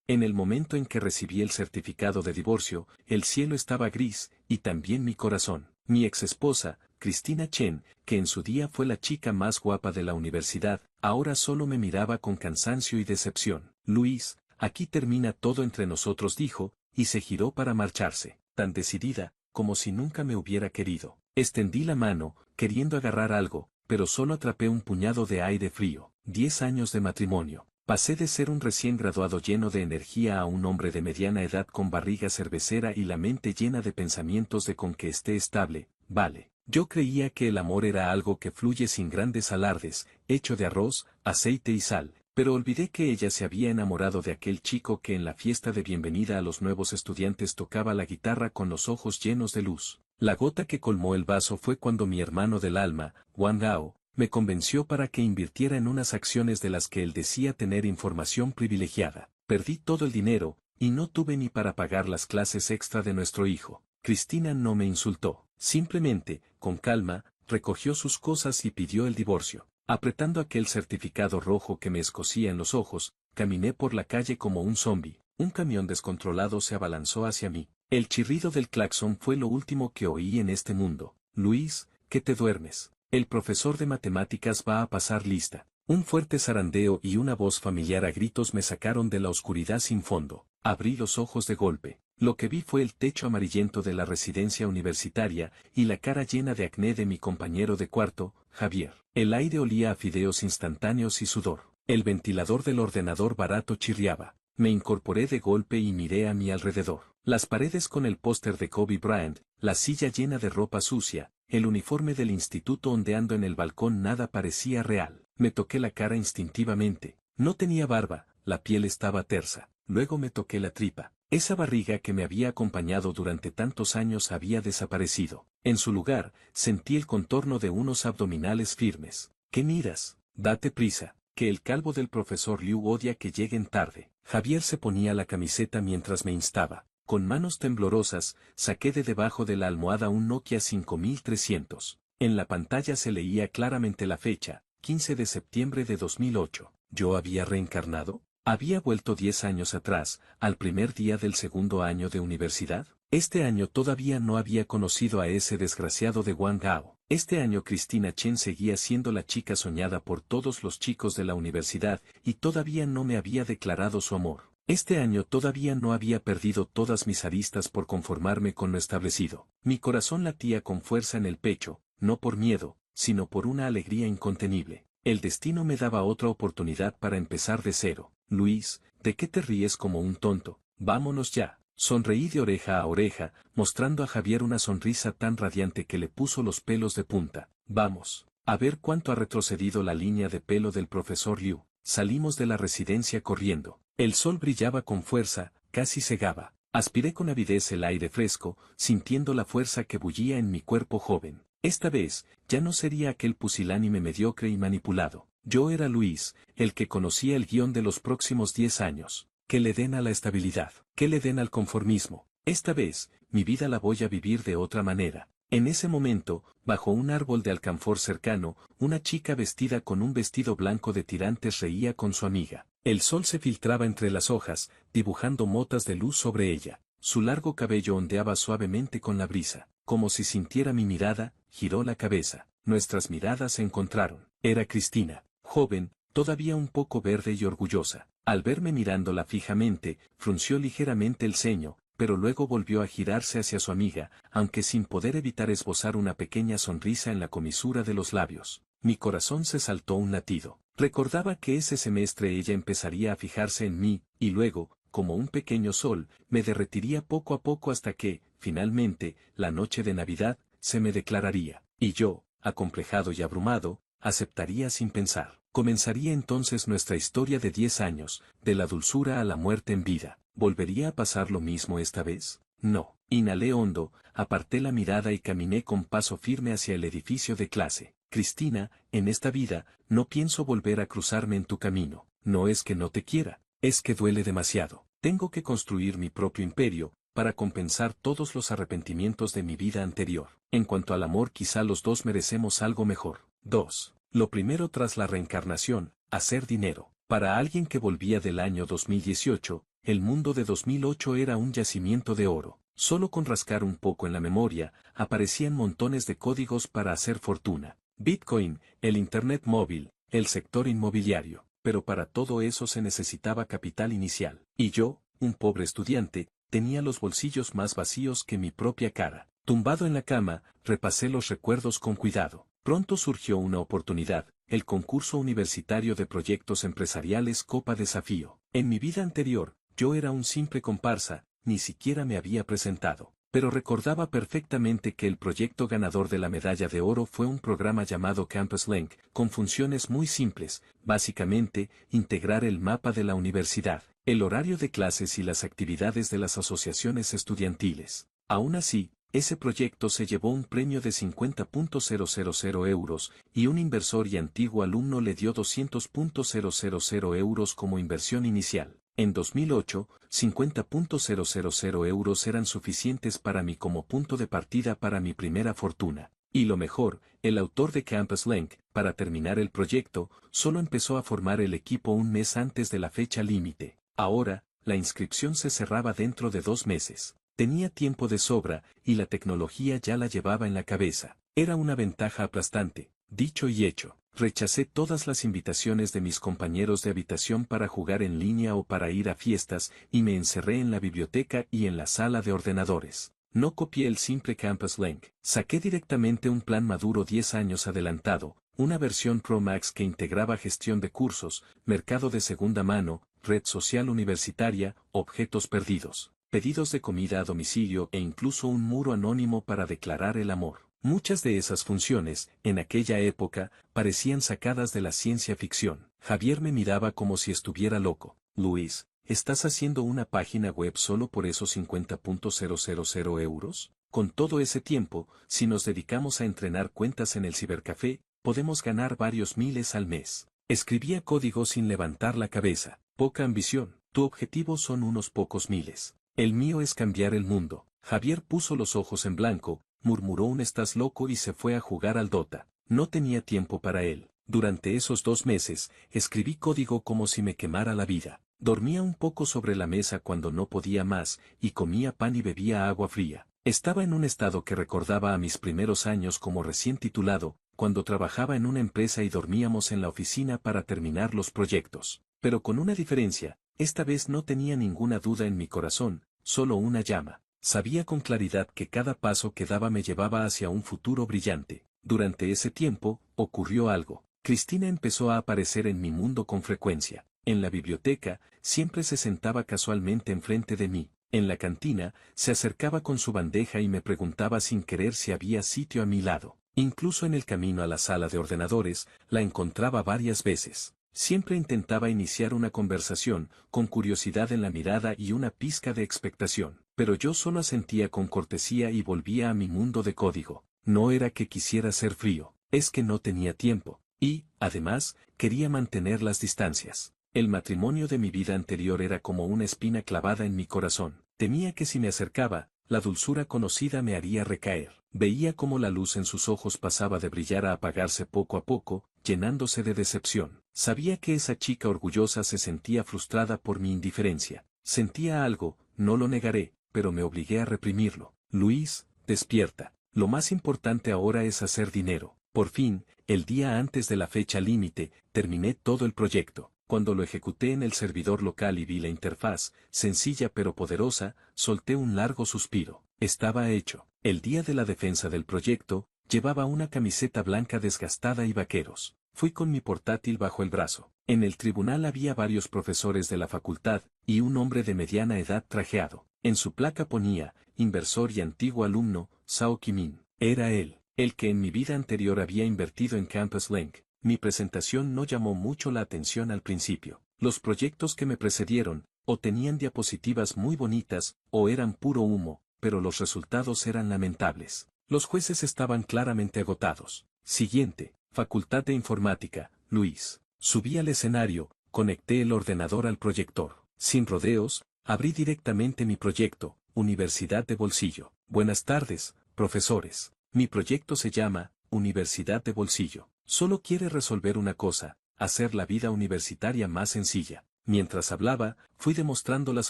En el momento en que recibí el certificado de divorcio, el cielo estaba gris, y también mi corazón. Mi exesposa, Cristina Chen, que en su día fue la chica más guapa de la universidad, ahora solo me miraba con cansancio y decepción. Luis, aquí termina todo entre nosotros, dijo, y se giró para marcharse, tan decidida, como si nunca me hubiera querido. Extendí la mano, queriendo agarrar algo, pero solo atrapé un puñado de aire frío. 10 años de matrimonio. Pasé de ser un recién graduado lleno de energía a un hombre de mediana edad con barriga cervecera y la mente llena de pensamientos de con que esté estable. Vale. Yo creía que el amor era algo que fluye sin grandes alardes, hecho de arroz, aceite y sal, pero olvidé que ella se había enamorado de aquel chico que en la fiesta de bienvenida a los nuevos estudiantes tocaba la guitarra con los ojos llenos de luz. La gota que colmó el vaso fue cuando mi hermano del alma, Wang Gao, me convenció para que invirtiera en unas acciones de las que él decía tener información privilegiada. Perdí todo el dinero, y no tuve ni para pagar las clases extra de nuestro hijo. Cristina no me insultó. Simplemente, con calma, recogió sus cosas y pidió el divorcio. Apretando aquel certificado rojo que me escocía en los ojos, caminé por la calle como un zombi. Un camión descontrolado se abalanzó hacia mí. El chirrido del claxon fue lo último que oí en este mundo. Luis, ¿qué te duermes? El profesor de matemáticas va a pasar lista. Un fuerte zarandeo y una voz familiar a gritos me sacaron de la oscuridad sin fondo. Abrí los ojos de golpe. Lo que vi fue el techo amarillento de la residencia universitaria y la cara llena de acné de mi compañero de cuarto, Javier. El aire olía a fideos instantáneos y sudor. El ventilador del ordenador barato chirriaba. Me incorporé de golpe y miré a mi alrededor. Las paredes con el póster de Kobe Bryant, la silla llena de ropa sucia, el uniforme del instituto ondeando en el balcón, nada parecía real. Me toqué la cara instintivamente. No tenía barba, la piel estaba tersa. Luego me toqué la tripa. Esa barriga que me había acompañado durante tantos años había desaparecido. En su lugar, sentí el contorno de unos abdominales firmes. ¿Qué miras? Date prisa, que el calvo del profesor Liu odia que lleguen tarde. Javier se ponía la camiseta mientras me instaba. Con manos temblorosas, saqué de debajo de la almohada un Nokia 5300. En la pantalla se leía claramente la fecha, 15 de septiembre de 2008. ¿Yo había reencarnado? ¿Había vuelto 10 años atrás, al primer día del segundo año de universidad? Este año todavía no había conocido a ese desgraciado de Wang Gao. Este año Cristina Chen seguía siendo la chica soñada por todos los chicos de la universidad y todavía no me había declarado su amor. Este año todavía no había perdido todas mis aristas por conformarme con lo establecido. Mi corazón latía con fuerza en el pecho, no por miedo, sino por una alegría incontenible. El destino me daba otra oportunidad para empezar de cero. Luis, ¿de qué te ríes como un tonto? Vámonos ya. Sonreí de oreja a oreja, mostrando a Javier una sonrisa tan radiante que le puso los pelos de punta. Vamos, a ver cuánto ha retrocedido la línea de pelo del profesor Liu. Salimos de la residencia corriendo. El sol brillaba con fuerza, casi cegaba. Aspiré con avidez el aire fresco, sintiendo la fuerza que bullía en mi cuerpo joven. Esta vez, ya no sería aquel pusilánime mediocre y manipulado. Yo era Luis, el que conocía el guión de los próximos 10 años. Que le den a la estabilidad, que le den al conformismo. Esta vez, mi vida la voy a vivir de otra manera. En ese momento, bajo un árbol de alcanfor cercano, una chica vestida con un vestido blanco de tirantes reía con su amiga. El sol se filtraba entre las hojas, dibujando motas de luz sobre ella. Su largo cabello ondeaba suavemente con la brisa. Como si sintiera mi mirada, giró la cabeza. Nuestras miradas se encontraron. Era Cristina, joven, todavía un poco verde y orgullosa. Al verme mirándola fijamente, frunció ligeramente el ceño, pero luego volvió a girarse hacia su amiga, aunque sin poder evitar esbozar una pequeña sonrisa en la comisura de los labios. Mi corazón se saltó un latido. Recordaba que ese semestre ella empezaría a fijarse en mí, y luego, como un pequeño sol, me derretiría poco a poco hasta que, finalmente, la noche de Navidad, se me declararía. Y yo, acomplejado y abrumado, aceptaría sin pensar. Comenzaría entonces nuestra historia de 10 años, de la dulzura a la muerte en vida. ¿Volvería a pasar lo mismo esta vez? No. Inhalé hondo, aparté la mirada y caminé con paso firme hacia el edificio de clase. Cristina, en esta vida, no pienso volver a cruzarme en tu camino. No es que no te quiera, es que duele demasiado. Tengo que construir mi propio imperio, para compensar todos los arrepentimientos de mi vida anterior. En cuanto al amor, quizá los dos merecemos algo mejor. 2. Lo primero tras la reencarnación, hacer dinero. Para alguien que volvía del año 2018, el mundo de 2008 era un yacimiento de oro. Solo con rascar un poco en la memoria, aparecían montones de códigos para hacer fortuna. Bitcoin, el Internet móvil, el sector inmobiliario. Pero para todo eso se necesitaba capital inicial. Y yo, un pobre estudiante, tenía los bolsillos más vacíos que mi propia cara. Tumbado en la cama, repasé los recuerdos con cuidado. Pronto surgió una oportunidad, el concurso universitario de proyectos empresariales Copa Desafío. En mi vida anterior, yo era un simple comparsa, ni siquiera me había presentado. Pero recordaba perfectamente que el proyecto ganador de la medalla de oro fue un programa llamado Campus Link, con funciones muy simples, básicamente, integrar el mapa de la universidad, el horario de clases y las actividades de las asociaciones estudiantiles. Aún así, ese proyecto se llevó un premio de 50.000 euros, y un inversor y antiguo alumno le dio 200.000 euros como inversión inicial. En 2008, 50.000 euros eran suficientes para mí como punto de partida para mi primera fortuna. Y lo mejor, el autor de Campus Link, para terminar el proyecto, solo empezó a formar el equipo un mes antes de la fecha límite. Ahora, la inscripción se cerraba dentro de 2 meses. Tenía tiempo de sobra, y la tecnología ya la llevaba en la cabeza. Era una ventaja aplastante. Dicho y hecho, rechacé todas las invitaciones de mis compañeros de habitación para jugar en línea o para ir a fiestas, y me encerré en la biblioteca y en la sala de ordenadores. No copié el simple Campus Link. Saqué directamente un plan maduro 10 años adelantado, una versión Pro Max que integraba gestión de cursos, mercado de segunda mano, red social universitaria, objetos perdidos, pedidos de comida a domicilio e incluso un muro anónimo para declarar el amor. Muchas de esas funciones, en aquella época, parecían sacadas de la ciencia ficción. Javier me miraba como si estuviera loco. Luis, ¿estás haciendo una página web solo por esos 50.000 euros? Con todo ese tiempo, si nos dedicamos a entrenar cuentas en el cibercafé, podemos ganar varios miles al mes. Escribía código sin levantar la cabeza. Poca ambición. Tu objetivo son unos pocos miles. El mío es cambiar el mundo. Javier puso los ojos en blanco, murmuró un estás loco y se fue a jugar al Dota. No tenía tiempo para él. Durante esos 2 meses, escribí código como si me quemara la vida. Dormía un poco sobre la mesa cuando no podía más, y comía pan y bebía agua fría. Estaba en un estado que recordaba a mis primeros años como recién titulado, cuando trabajaba en una empresa y dormíamos en la oficina para terminar los proyectos. Pero con una diferencia, esta vez no tenía ninguna duda en mi corazón, solo una llama. Sabía con claridad que cada paso que daba me llevaba hacia un futuro brillante. Durante ese tiempo, ocurrió algo. Cristina empezó a aparecer en mi mundo con frecuencia. En la biblioteca, siempre se sentaba casualmente enfrente de mí. En la cantina, se acercaba con su bandeja y me preguntaba sin querer si había sitio a mi lado. Incluso en el camino a la sala de ordenadores, la encontraba varias veces. Siempre intentaba iniciar una conversación, con curiosidad en la mirada y una pizca de expectación, pero yo solo asentía con cortesía y volvía a mi mundo de código. No era que quisiera ser frío, es que no tenía tiempo, y, además, quería mantener las distancias. El matrimonio de mi vida anterior era como una espina clavada en mi corazón. Temía que si me acercaba, la dulzura conocida me haría recaer. Veía cómo la luz en sus ojos pasaba de brillar a apagarse poco a poco, llenándose de decepción. Sabía que esa chica orgullosa se sentía frustrada por mi indiferencia. Sentía algo, no lo negaré, pero me obligué a reprimirlo. Luis, despierta. Lo más importante ahora es hacer dinero. Por fin, el día antes de la fecha límite, terminé todo el proyecto. Cuando lo ejecuté en el servidor local y vi la interfaz, sencilla pero poderosa, solté un largo suspiro. Estaba hecho. El día de la defensa del proyecto, llevaba una camiseta blanca desgastada y vaqueros. Fui con mi portátil bajo el brazo. En el tribunal había varios profesores de la facultad, y un hombre de mediana edad trajeado. En su placa ponía, inversor y antiguo alumno, Sao Kimin. Era él, el que en mi vida anterior había invertido en Campus Link. Mi presentación no llamó mucho la atención al principio. Los proyectos que me precedieron, o tenían diapositivas muy bonitas, o eran puro humo, pero los resultados eran lamentables. Los jueces estaban claramente agotados. Siguiente, Facultad de Informática, Luis. Subí al escenario, conecté el ordenador al proyector. Sin rodeos, abrí directamente mi proyecto, Universidad de Bolsillo. Buenas tardes, profesores. Mi proyecto se llama, Universidad de Bolsillo. Solo quiere resolver una cosa, hacer la vida universitaria más sencilla. Mientras hablaba, fui demostrando las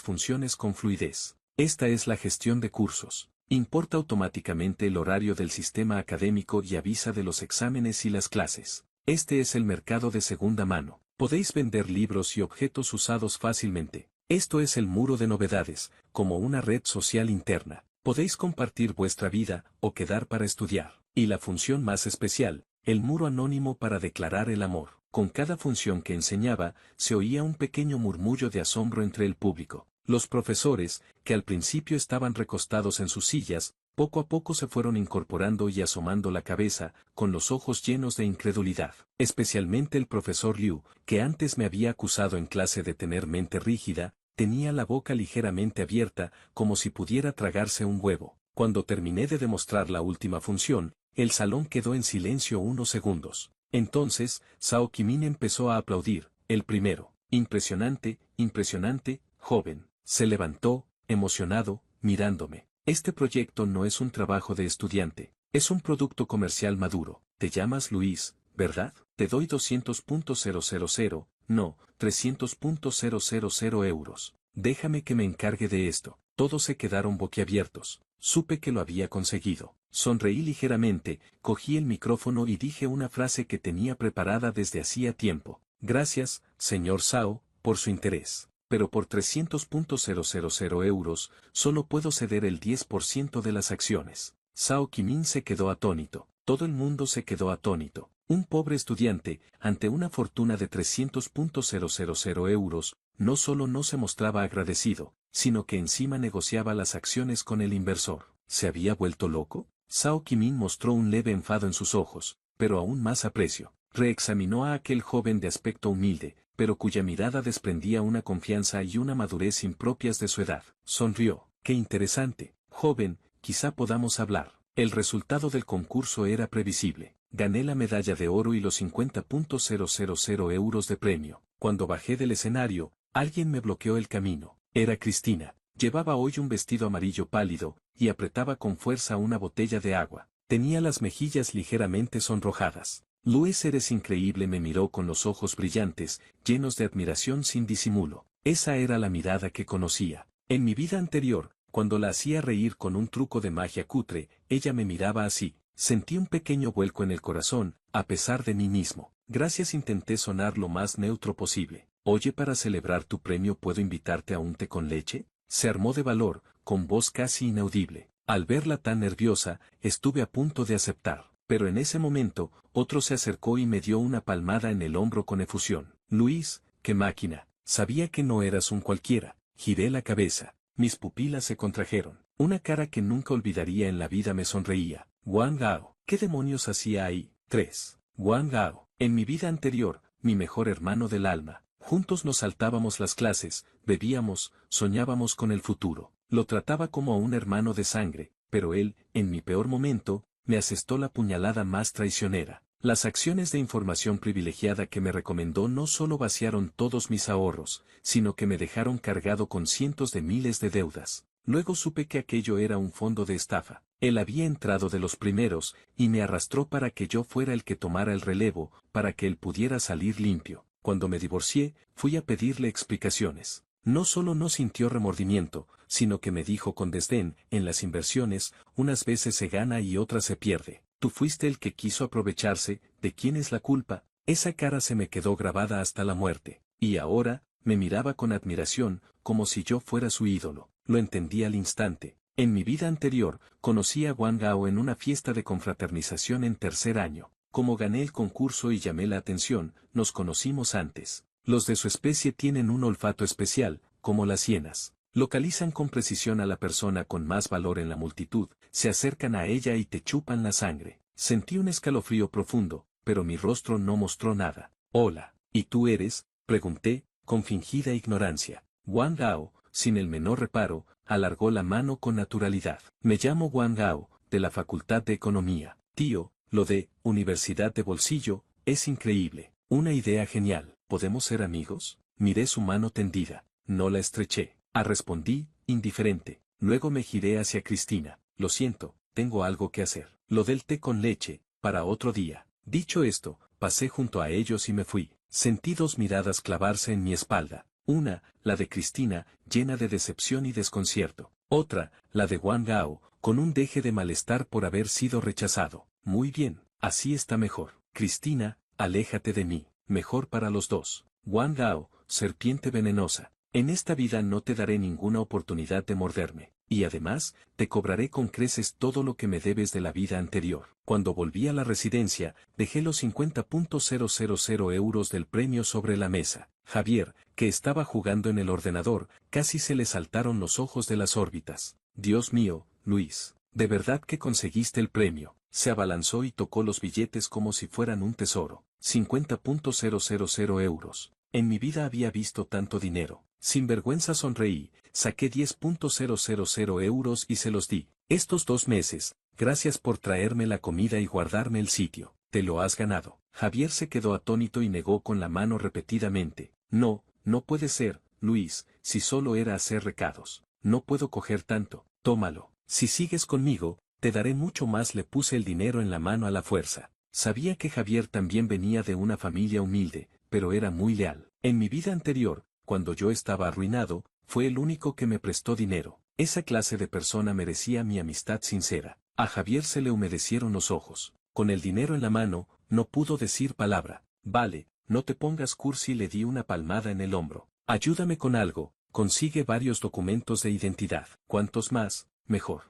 funciones con fluidez. Esta es la gestión de cursos. Importa automáticamente el horario del sistema académico y avisa de los exámenes y las clases. Este es el mercado de segunda mano. Podéis vender libros y objetos usados fácilmente. Esto es el muro de novedades, como una red social interna. Podéis compartir vuestra vida o quedar para estudiar. Y la función más especial, el muro anónimo para declarar el amor. Con cada función que enseñaba, se oía un pequeño murmullo de asombro entre el público. Los profesores, que al principio estaban recostados en sus sillas, poco a poco se fueron incorporando y asomando la cabeza, con los ojos llenos de incredulidad. Especialmente el profesor Liu, que antes me había acusado en clase de tener mente rígida, tenía la boca ligeramente abierta, como si pudiera tragarse un huevo. Cuando terminé de demostrar la última función, el salón quedó en silencio unos segundos. Entonces, Zhao Qimin empezó a aplaudir, el primero. Impresionante, impresionante, joven. Se levantó, emocionado, mirándome. Este proyecto no es un trabajo de estudiante, es un producto comercial maduro. Te llamas Luis, ¿verdad? Te doy 200.000, no, 300.000 euros. Déjame que me encargue de esto. Todos se quedaron boquiabiertos. Supe que lo había conseguido. Sonreí ligeramente, cogí el micrófono y dije una frase que tenía preparada desde hacía tiempo. Gracias, señor Zhao, por su interés. Pero por 300.000 euros, solo puedo ceder el 10% de las acciones. Zhao Qimin se quedó atónito. Todo el mundo se quedó atónito. Un pobre estudiante, ante una fortuna de 300.000 euros, no solo no se mostraba agradecido, sino que encima negociaba las acciones con el inversor. ¿Se había vuelto loco? Zhao Qimin mostró un leve enfado en sus ojos, pero aún más aprecio. Reexaminó a aquel joven de aspecto humilde, pero cuya mirada desprendía una confianza y una madurez impropias de su edad. Sonrió. Qué interesante, joven, quizá podamos hablar. El resultado del concurso era previsible. Gané la medalla de oro y los 50.000 euros de premio. Cuando bajé del escenario, alguien me bloqueó el camino. Era Cristina. Llevaba hoy un vestido amarillo pálido, y apretaba con fuerza una botella de agua. Tenía las mejillas ligeramente sonrojadas. Luis, eres increíble, me miró con los ojos brillantes, llenos de admiración sin disimulo. Esa era la mirada que conocía. En mi vida anterior, cuando la hacía reír con un truco de magia cutre, ella me miraba así. Sentí un pequeño vuelco en el corazón, a pesar de mí mismo. Gracias, intenté sonar lo más neutro posible. Oye, para celebrar tu premio, ¿puedo invitarte a un té con leche? Se armó de valor, con voz casi inaudible. Al verla tan nerviosa, estuve a punto de aceptar. Pero en ese momento, otro se acercó y me dio una palmada en el hombro con efusión. Luis, qué máquina. Sabía que no eras un cualquiera. Giré la cabeza. Mis pupilas se contrajeron. Una cara que nunca olvidaría en la vida me sonreía. Wang Gao. ¿Qué demonios hacía ahí? 3. Wang Gao. En mi vida anterior, mi mejor hermano del alma. Juntos nos saltábamos las clases, bebíamos, soñábamos con el futuro. Lo trataba como a un hermano de sangre, pero él, en mi peor momento, me asestó la puñalada más traicionera. Las acciones de información privilegiada que me recomendó no solo vaciaron todos mis ahorros, sino que me dejaron cargado con cientos de miles de deudas. Luego supe que aquello era un fondo de estafa. Él había entrado de los primeros, y me arrastró para que yo fuera el que tomara el relevo, para que él pudiera salir limpio. Cuando me divorcié, fui a pedirle explicaciones. No solo no sintió remordimiento, sino que me dijo con desdén, en las inversiones, unas veces se gana y otras se pierde. Tú fuiste el que quiso aprovecharse, ¿de quién es la culpa? Esa cara se me quedó grabada hasta la muerte. Y ahora, me miraba con admiración, como si yo fuera su ídolo. Lo entendí al instante. En mi vida anterior, conocí a Wang Gao en una fiesta de confraternización en tercer año. Como gané el concurso y llamé la atención, nos conocimos antes. Los de su especie tienen un olfato especial, como las hienas. Localizan con precisión a la persona con más valor en la multitud, se acercan a ella y te chupan la sangre. Sentí un escalofrío profundo, pero mi rostro no mostró nada. Hola, ¿y tú eres? Pregunté, con fingida ignorancia. Wang Gao, sin el menor reparo, alargó la mano con naturalidad. Me llamo Wang Gao, de la Facultad de Economía. Tío, lo de Universidad de Bolsillo, es increíble. Una idea genial. ¿Podemos ser amigos? Miré su mano tendida. No la estreché. Respondí, indiferente. Luego me giré hacia Cristina. Lo siento, tengo algo que hacer. Lo del té con leche, para otro día. Dicho esto, pasé junto a ellos y me fui. Sentí dos miradas clavarse en mi espalda. Una, la de Cristina, llena de decepción y desconcierto. Otra, la de Wang Gao, con un deje de malestar por haber sido rechazado. Muy bien, así está mejor. Cristina, aléjate de mí. Mejor para los dos. Wang Gao, serpiente venenosa. En esta vida no te daré ninguna oportunidad de morderme, y además, te cobraré con creces todo lo que me debes de la vida anterior. Cuando volví a la residencia, dejé los 50.000 euros del premio sobre la mesa. Javier, que estaba jugando en el ordenador, casi se le saltaron los ojos de las órbitas. Dios mío, Luis, ¿de verdad que conseguiste el premio? Se abalanzó y tocó los billetes como si fueran un tesoro. 50.000 euros. En mi vida había visto tanto dinero. Sin vergüenza sonreí, saqué 10.000 euros y se los di. Estos 2 meses, gracias por traerme la comida y guardarme el sitio. Te lo has ganado. Javier se quedó atónito y negó con la mano repetidamente. No, no puede ser, Luis, si solo era hacer recados. No puedo coger tanto. Tómalo. Si sigues conmigo, te daré mucho más. Le puse el dinero en la mano a la fuerza. Sabía que Javier también venía de una familia humilde, pero era muy leal. En mi vida anterior, cuando yo estaba arruinado, fue el único que me prestó dinero. Esa clase de persona merecía mi amistad sincera. A Javier se le humedecieron los ojos. Con el dinero en la mano, no pudo decir palabra. Vale, no te pongas cursi. Le di una palmada en el hombro. Ayúdame con algo, consigue varios documentos de identidad. Cuantos más, mejor.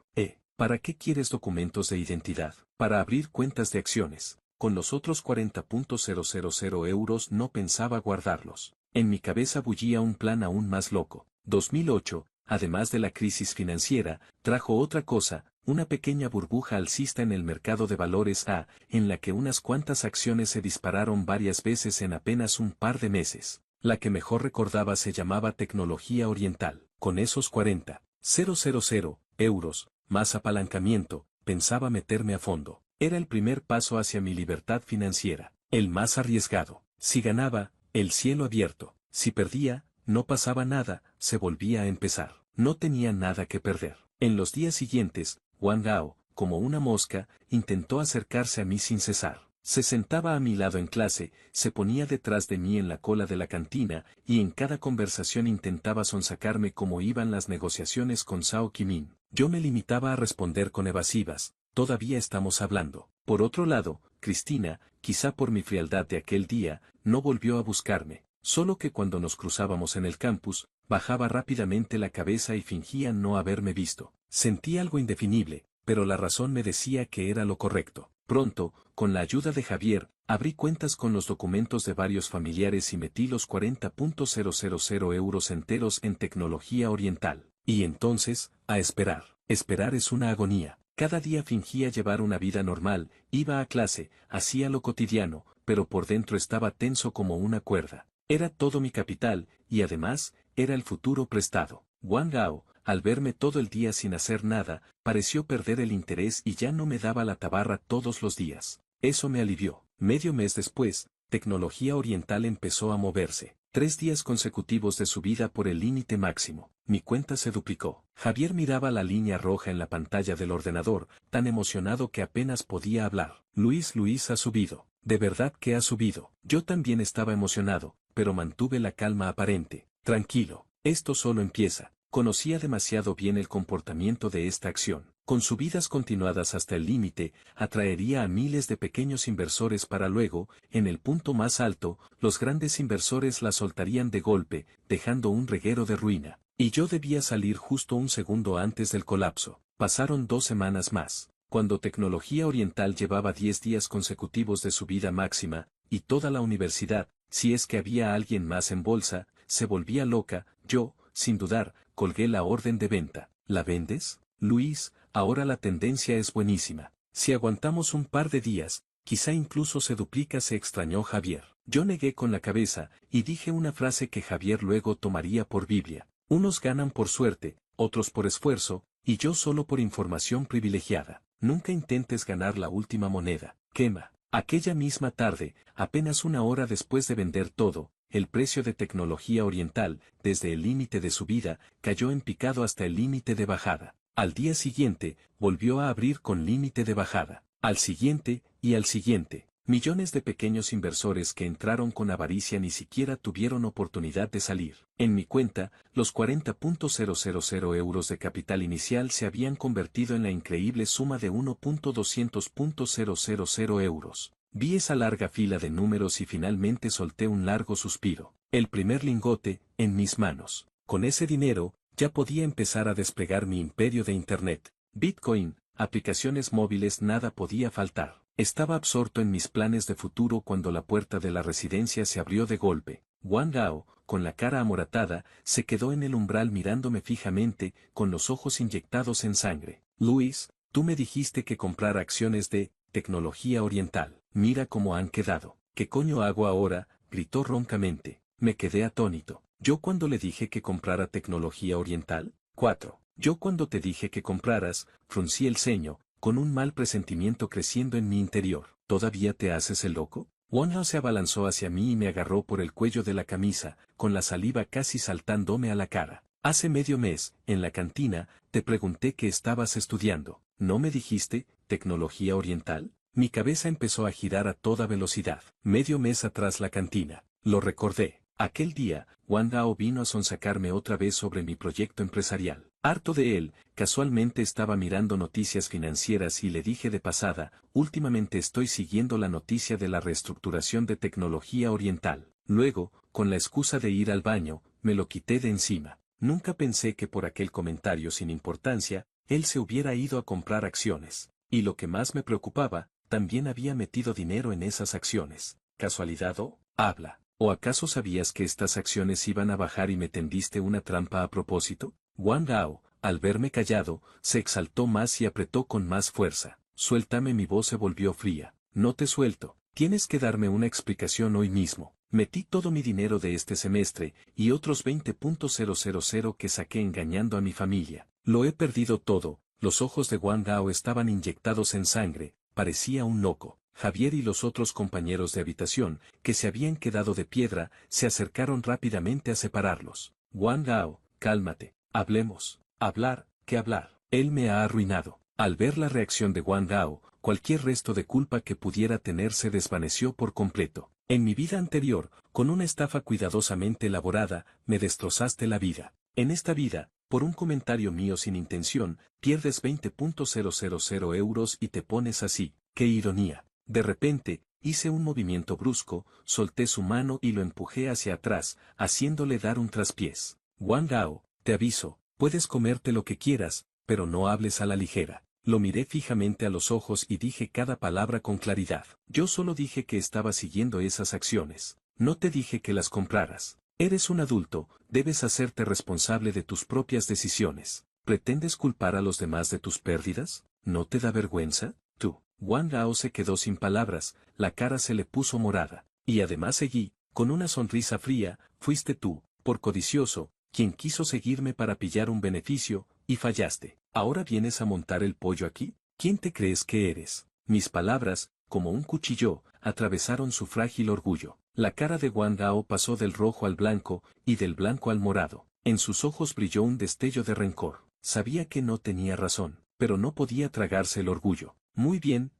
¿Para qué quieres documentos de identidad? Para abrir cuentas de acciones. Con los otros 40.000 euros no pensaba guardarlos. En mi cabeza bullía un plan aún más loco. 2008, además de la crisis financiera, trajo otra cosa, una pequeña burbuja alcista en el mercado de valores en la que unas cuantas acciones se dispararon varias veces en apenas un par de meses. La que mejor recordaba se llamaba Tecnología Oriental. Con esos 40.000 euros, más apalancamiento, pensaba meterme a fondo. Era el primer paso hacia mi libertad financiera, el más arriesgado. Si ganaba, el cielo abierto. Si perdía, no pasaba nada, se volvía a empezar. No tenía nada que perder. En los días siguientes, Wang Gao, como una mosca, intentó acercarse a mí sin cesar. Se sentaba a mi lado en clase, se ponía detrás de mí en la cola de la cantina, y en cada conversación intentaba sonsacarme cómo iban las negociaciones con Zhao Qimin. Yo me limitaba a responder con evasivas. Todavía estamos hablando. Por otro lado, Cristina, quizá por mi frialdad de aquel día, no volvió a buscarme, solo que cuando nos cruzábamos en el campus, bajaba rápidamente la cabeza y fingía no haberme visto. Sentí algo indefinible, pero la razón me decía que era lo correcto. Pronto, con la ayuda de Javier, abrí cuentas con los documentos de varios familiares y metí los 40.000 euros enteros en Tecnología Oriental. Y entonces, a esperar. Esperar es una agonía. Cada día fingía llevar una vida normal, iba a clase, hacía lo cotidiano, pero por dentro estaba tenso como una cuerda. Era todo mi capital, y además, era el futuro prestado. Wang Gao, al verme todo el día sin hacer nada, pareció perder el interés y ya no me daba la tabarra todos los días. Eso me alivió. Medio mes después, Tecnología Oriental empezó a moverse. 3 días consecutivos de subida por el límite máximo. Mi cuenta se duplicó. Javier miraba la línea roja en la pantalla del ordenador, tan emocionado que apenas podía hablar. Luis ha subido. De verdad que ha subido. Yo también estaba emocionado, pero mantuve la calma aparente. Tranquilo, esto solo empieza. Conocía demasiado bien el comportamiento de esta acción. Con subidas continuadas hasta el límite, atraería a miles de pequeños inversores para luego, en el punto más alto, los grandes inversores la soltarían de golpe, dejando un reguero de ruina. Y yo debía salir justo un segundo antes del colapso. Pasaron 2 semanas más. Cuando Tecnología Oriental llevaba 10 días consecutivos de subida máxima, y toda la universidad, si es que había alguien más en bolsa, se volvía loca, yo, sin dudar, colgué la orden de venta. ¿La vendes? Luis, ahora la tendencia es buenísima. Si aguantamos un par de días, quizá incluso se duplica, se extrañó Javier. Yo negué con la cabeza, y dije una frase que Javier luego tomaría por Biblia. Unos ganan por suerte, otros por esfuerzo, y yo solo por información privilegiada. Nunca intentes ganar la última moneda. Quema. Aquella misma tarde, apenas 1 hora después de vender todo, el precio de Tecnología Oriental, desde el límite de subida, cayó en picado hasta el límite de bajada. Al día siguiente, volvió a abrir con límite de bajada. Al siguiente, y al siguiente. Millones de pequeños inversores que entraron con avaricia ni siquiera tuvieron oportunidad de salir. En mi cuenta, los 40.000 euros de capital inicial se habían convertido en la increíble suma de 1.200.000 euros. Vi esa larga fila de números y finalmente solté un largo suspiro. El primer lingote, en mis manos. Con ese dinero, ya podía empezar a desplegar mi imperio de Internet. Bitcoin, aplicaciones móviles, nada podía faltar. Estaba absorto en mis planes de futuro cuando la puerta de la residencia se abrió de golpe. Wang Gao, con la cara amoratada, se quedó en el umbral mirándome fijamente, con los ojos inyectados en sangre. Luis, tú me dijiste que comprara acciones de Tecnología Oriental. Mira cómo han quedado. ¿Qué coño hago ahora?, gritó roncamente. Me quedé atónito. ¿Yo cuando le dije que comprara Tecnología Oriental? 4. Yo cuando te dije que compraras, fruncí el ceño, con un mal presentimiento creciendo en mi interior. ¿Todavía te haces el loco? Wang Hao se abalanzó hacia mí y me agarró por el cuello de la camisa, con la saliva casi saltándome a la cara. Hace medio mes, en la cantina, te pregunté qué estabas estudiando. ¿No me dijiste, Tecnología Oriental? Mi cabeza empezó a girar a toda velocidad. Medio mes atrás la cantina. Lo recordé. Aquel día, Wang Hao vino a sonsacarme otra vez sobre mi proyecto empresarial. Harto de él, casualmente estaba mirando noticias financieras y le dije de pasada, últimamente estoy siguiendo la noticia de la reestructuración de Tecnología Oriental. Luego, con la excusa de ir al baño, me lo quité de encima. Nunca pensé que por aquel comentario sin importancia, él se hubiera ido a comprar acciones. Y lo que más me preocupaba, también había metido dinero en esas acciones. ¿Casualidad o habla? ¿O acaso sabías que estas acciones iban a bajar y me tendiste una trampa a propósito? Wang Hao, al verme callado, se exaltó más y apretó con más fuerza. Suéltame. Mi voz se volvió fría. No te suelto. Tienes que darme una explicación hoy mismo. Metí todo mi dinero de este semestre y otros 20.000 que saqué engañando a mi familia. Lo he perdido todo. Los ojos de Wang Hao estaban inyectados en sangre. Parecía un loco. Javier y los otros compañeros de habitación, que se habían quedado de piedra, se acercaron rápidamente a separarlos. Wang Hao, cálmate. Hablemos. Hablar, ¿qué hablar? Él me ha arruinado. Al ver la reacción de Wang Hao, cualquier resto de culpa que pudiera tener se desvaneció por completo. En mi vida anterior, con una estafa cuidadosamente elaborada, me destrozaste la vida. En esta vida, por un comentario mío sin intención, pierdes 20.000 euros y te pones así. ¡Qué ironía! De repente, hice un movimiento brusco, solté su mano y lo empujé hacia atrás, haciéndole dar un traspiés. Wang Hao, te aviso, puedes comerte lo que quieras, pero no hables a la ligera. Lo miré fijamente a los ojos y dije cada palabra con claridad. Yo solo dije que estaba siguiendo esas acciones. No te dije que las compraras. Eres un adulto, debes hacerte responsable de tus propias decisiones. ¿Pretendes culpar a los demás de tus pérdidas? ¿No te da vergüenza? Tú. Wang Hao se quedó sin palabras, la cara se le puso morada. Y además seguí, con una sonrisa fría, fuiste tú, por codicioso, quien quiso seguirme para pillar un beneficio, y fallaste. ¿Ahora vienes a montar el pollo aquí? ¿Quién te crees que eres? Mis palabras, como un cuchillo, atravesaron su frágil orgullo. La cara de Wang Hao pasó del rojo al blanco, y del blanco al morado. En sus ojos brilló un destello de rencor. Sabía que no tenía razón, pero no podía tragarse el orgullo. Muy bien,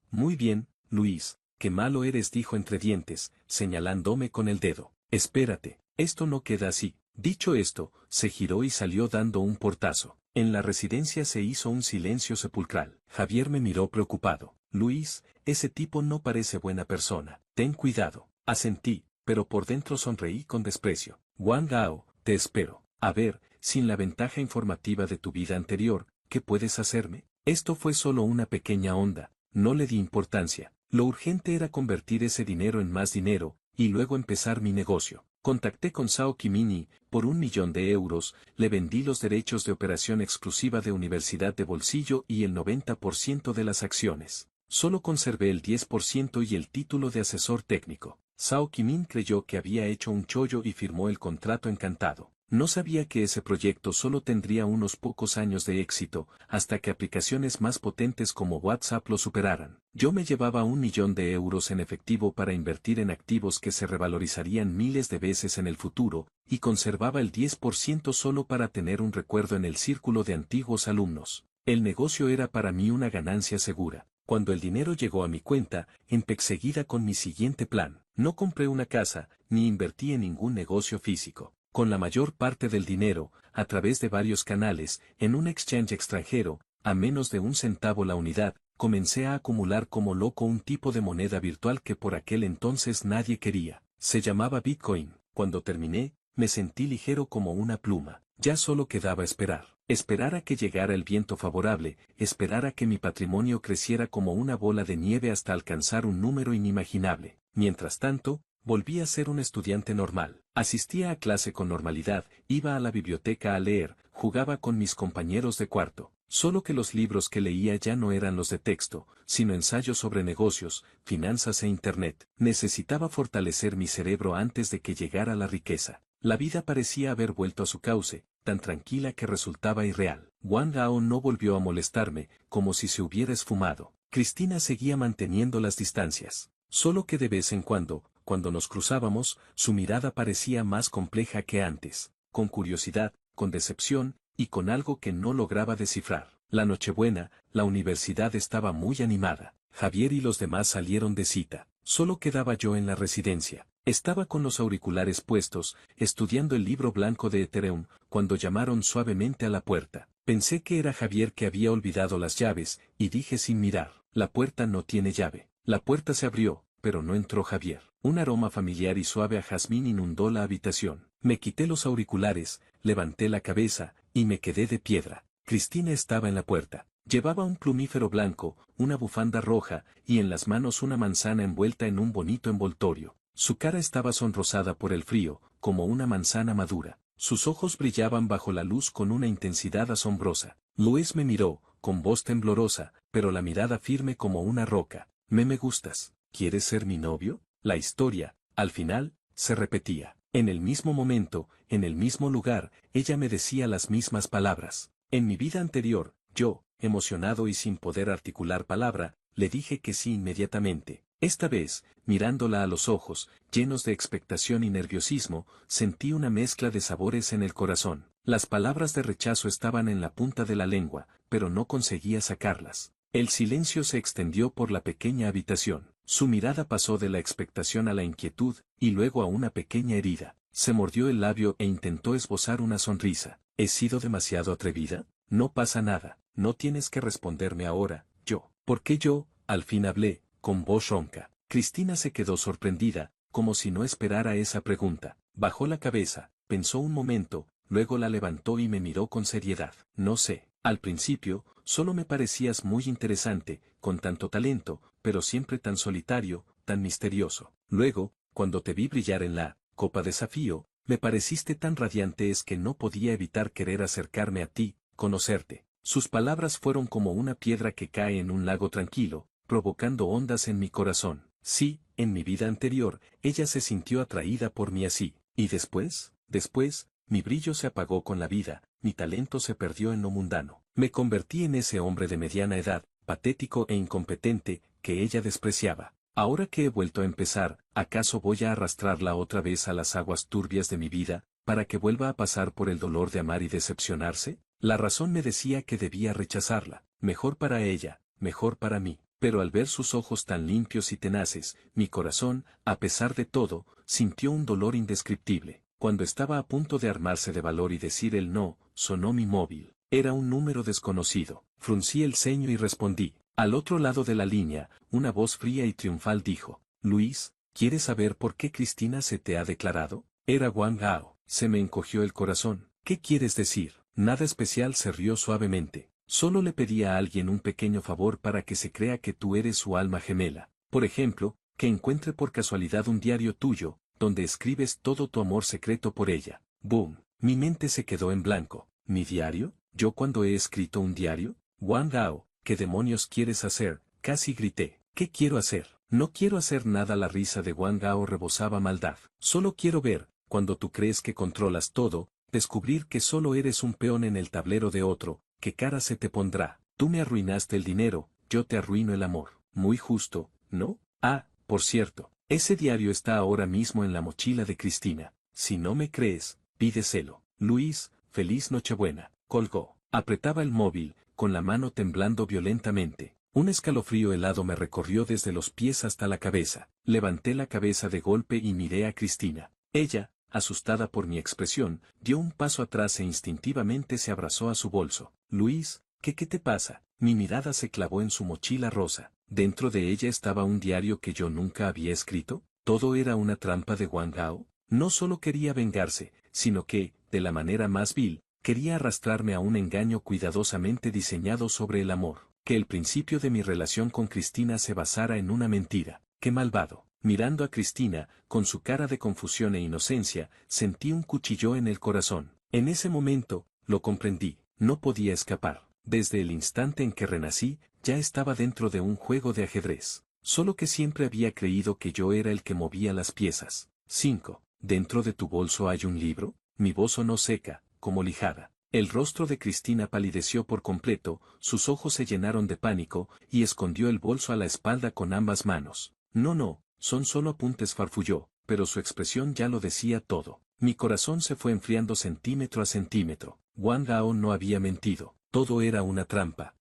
Luis, qué malo eres, dijo entre dientes, señalándome con el dedo. Espérate, esto no queda así. Dicho esto, se giró y salió dando un portazo. En la residencia se hizo un silencio sepulcral. Javier me miró preocupado. Luis, ese tipo no parece buena persona. Ten cuidado. Asentí, pero por dentro sonreí con desprecio. Wang Hao, te espero. A ver, sin la ventaja informativa de tu vida anterior, ¿qué puedes hacerme? Esto fue solo una pequeña onda. No le di importancia. Lo urgente era convertir ese dinero en más dinero, y luego empezar mi negocio. Contacté con Zhao Qimini, por 1.000.000 de euros, le vendí los derechos de operación exclusiva de Universidad de Bolsillo y el 90% de las acciones. Solo conservé el 10% y el título de asesor técnico. Zhao Qimin creyó que había hecho un chollo y firmó el contrato encantado. No sabía que ese proyecto solo tendría unos pocos años de éxito, hasta que aplicaciones más potentes como WhatsApp lo superaran. Yo me llevaba 1.000.000 de euros en efectivo para invertir en activos que se revalorizarían miles de veces en el futuro, y conservaba el 10% solo para tener un recuerdo en el círculo de antiguos alumnos. El negocio era para mí una ganancia segura. Cuando el dinero llegó a mi cuenta, empecé seguida con mi siguiente plan. No compré una casa, ni invertí en ningún negocio físico. Con la mayor parte del dinero, a través de varios canales, en un exchange extranjero, a menos de 1 centavo la unidad, comencé a acumular como loco un tipo de moneda virtual que por aquel entonces nadie quería. Se llamaba Bitcoin. Cuando terminé, me sentí ligero como una pluma. Ya solo quedaba esperar. Esperar a que llegara el viento favorable, esperar a que mi patrimonio creciera como una bola de nieve hasta alcanzar un número inimaginable. Mientras tanto, volví a ser un estudiante normal. Asistía a clase con normalidad, iba a la biblioteca a leer, jugaba con mis compañeros de cuarto. Solo que los libros que leía ya no eran los de texto, sino ensayos sobre negocios, finanzas e Internet. Necesitaba fortalecer mi cerebro antes de que llegara la riqueza. La vida parecía haber vuelto a su cauce, tan tranquila que resultaba irreal. Wang Hao no volvió a molestarme, como si se hubiera esfumado. Cristina seguía manteniendo las distancias. Solo que de vez en cuando nos cruzábamos, su mirada parecía más compleja que antes, con curiosidad, con decepción, y con algo que no lograba descifrar. La Nochebuena, la universidad estaba muy animada. Javier y los demás salieron de cita. Solo quedaba yo en la residencia. Estaba con los auriculares puestos, estudiando el libro blanco de Ethereum, cuando llamaron suavemente a la puerta. Pensé que era Javier que había olvidado las llaves, y dije sin mirar, la puerta no tiene llave. La puerta se abrió, pero no entró Javier. Un aroma familiar y suave a jazmín inundó la habitación. Me quité los auriculares, levanté la cabeza, y me quedé de piedra. Cristina estaba en la puerta. Llevaba un plumífero blanco, una bufanda roja, y en las manos una manzana envuelta en un bonito envoltorio. Su cara estaba sonrosada por el frío, como una manzana madura. Sus ojos brillaban bajo la luz con una intensidad asombrosa. Luis me miró, con voz temblorosa, pero la mirada firme como una roca. Me gustas. ¿Quieres ser mi novio? La historia, al final, se repetía. En el mismo momento, en el mismo lugar, ella me decía las mismas palabras. En mi vida anterior, yo, emocionado y sin poder articular palabra, le dije que sí inmediatamente. Esta vez, mirándola a los ojos, llenos de expectación y nerviosismo, sentí una mezcla de sabores en el corazón. Las palabras de rechazo estaban en la punta de la lengua, pero no conseguía sacarlas. El silencio se extendió por la pequeña habitación. Su mirada pasó de la expectación a la inquietud, y luego a una pequeña herida. Se mordió el labio e intentó esbozar una sonrisa. ¿He sido demasiado atrevida? No pasa nada, no tienes que responderme ahora, yo. ¿Por qué yo? Al fin hablé, con voz ronca. Cristina se quedó sorprendida, como si no esperara esa pregunta. Bajó la cabeza, pensó un momento, luego la levantó y me miró con seriedad. No sé, al principio, solo me parecías muy interesante, con tanto talento, pero siempre tan solitario, tan misterioso. Luego, cuando te vi brillar en la Copa Desafío, me pareciste tan radiante es que no podía evitar querer acercarme a ti, conocerte. Sus palabras fueron como una piedra que cae en un lago tranquilo, provocando ondas en mi corazón. Sí, en mi vida anterior, ella se sintió atraída por mí así. ¿Y después? Después, mi brillo se apagó con la vida, mi talento se perdió en lo mundano. Me convertí en ese hombre de mediana edad, patético e incompetente, que ella despreciaba. Ahora que he vuelto a empezar, ¿acaso voy a arrastrarla otra vez a las aguas turbias de mi vida, para que vuelva a pasar por el dolor de amar y decepcionarse? La razón me decía que debía rechazarla. Mejor para ella, mejor para mí. Pero al ver sus ojos tan limpios y tenaces, mi corazón, a pesar de todo, sintió un dolor indescriptible. Cuando estaba a punto de armarse de valor y decir el no, sonó mi móvil. Era un número desconocido. Fruncí el ceño y respondí. Al otro lado de la línea, una voz fría y triunfal dijo, Luis, ¿quieres saber por qué Cristina se te ha declarado? Era Wang Hao. Se me encogió el corazón. ¿Qué quieres decir? Nada especial, se rió suavemente. Solo le pedí a alguien un pequeño favor para que se crea que tú eres su alma gemela. Por ejemplo, que encuentre por casualidad un diario tuyo, donde escribes todo tu amor secreto por ella. ¡Boom! Mi mente se quedó en blanco. ¿Mi diario? ¿Yo cuando he escrito un diario? Wang Hao, ¿qué demonios quieres hacer? Casi grité. ¿Qué quiero hacer? No quiero hacer nada. La risa de Wang Hao rebosaba maldad. Solo quiero ver, cuando tú crees que controlas todo, descubrir que solo eres un peón en el tablero de otro, ¿qué cara se te pondrá? Tú me arruinaste el dinero, yo te arruino el amor. Muy justo, ¿no? Ah, por cierto, ese diario está ahora mismo en la mochila de Cristina. Si no me crees, pídeselo. Luis, feliz Nochebuena. Colgó. Apretaba el móvil, con la mano temblando violentamente. Un escalofrío helado me recorrió desde los pies hasta la cabeza. Levanté la cabeza de golpe y miré a Cristina. Ella, asustada por mi expresión, dio un paso atrás e instintivamente se abrazó a su bolso. Luis, ¿qué te pasa? Mi mirada se clavó en su mochila rosa. Dentro de ella estaba un diario que yo nunca había escrito. ¿Todo era una trampa de Wang Gao? No solo quería vengarse, sino que, de la manera más vil, quería arrastrarme a un engaño cuidadosamente diseñado sobre el amor. Que el principio de mi relación con Cristina se basara en una mentira. ¡Qué malvado! Mirando a Cristina, con su cara de confusión e inocencia, sentí un cuchillo en el corazón. En ese momento, lo comprendí, no podía escapar. Desde el instante en que renací, ya estaba dentro de un juego de ajedrez. Solo que siempre había creído que yo era el que movía las piezas. 5. ¿Dentro de tu bolso hay un libro? Mi voz sonó seca, como lijada. El rostro de Cristina palideció por completo, sus ojos se llenaron de pánico, y escondió el bolso a la espalda con ambas manos. No, son solo apuntes, farfulló, pero su expresión ya lo decía todo. Mi corazón se fue enfriando centímetro a centímetro. Wang Gao no había mentido, todo era una trampa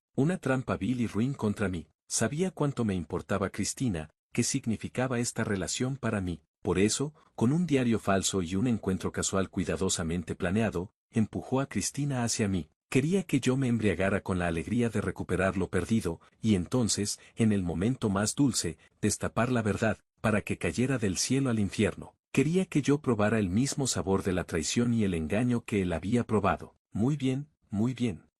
vil y ruin contra mí. Sabía cuánto me importaba Cristina, qué significaba esta relación para mí. Por eso, con un diario falso y un encuentro casual cuidadosamente planeado, empujó a Cristina hacia mí. Quería que yo me embriagara con la alegría de recuperar lo perdido, y entonces, en el momento más dulce, destapar la verdad, para que cayera del cielo al infierno. Quería que yo probara el mismo sabor de la traición y el engaño que él había probado. Muy bien,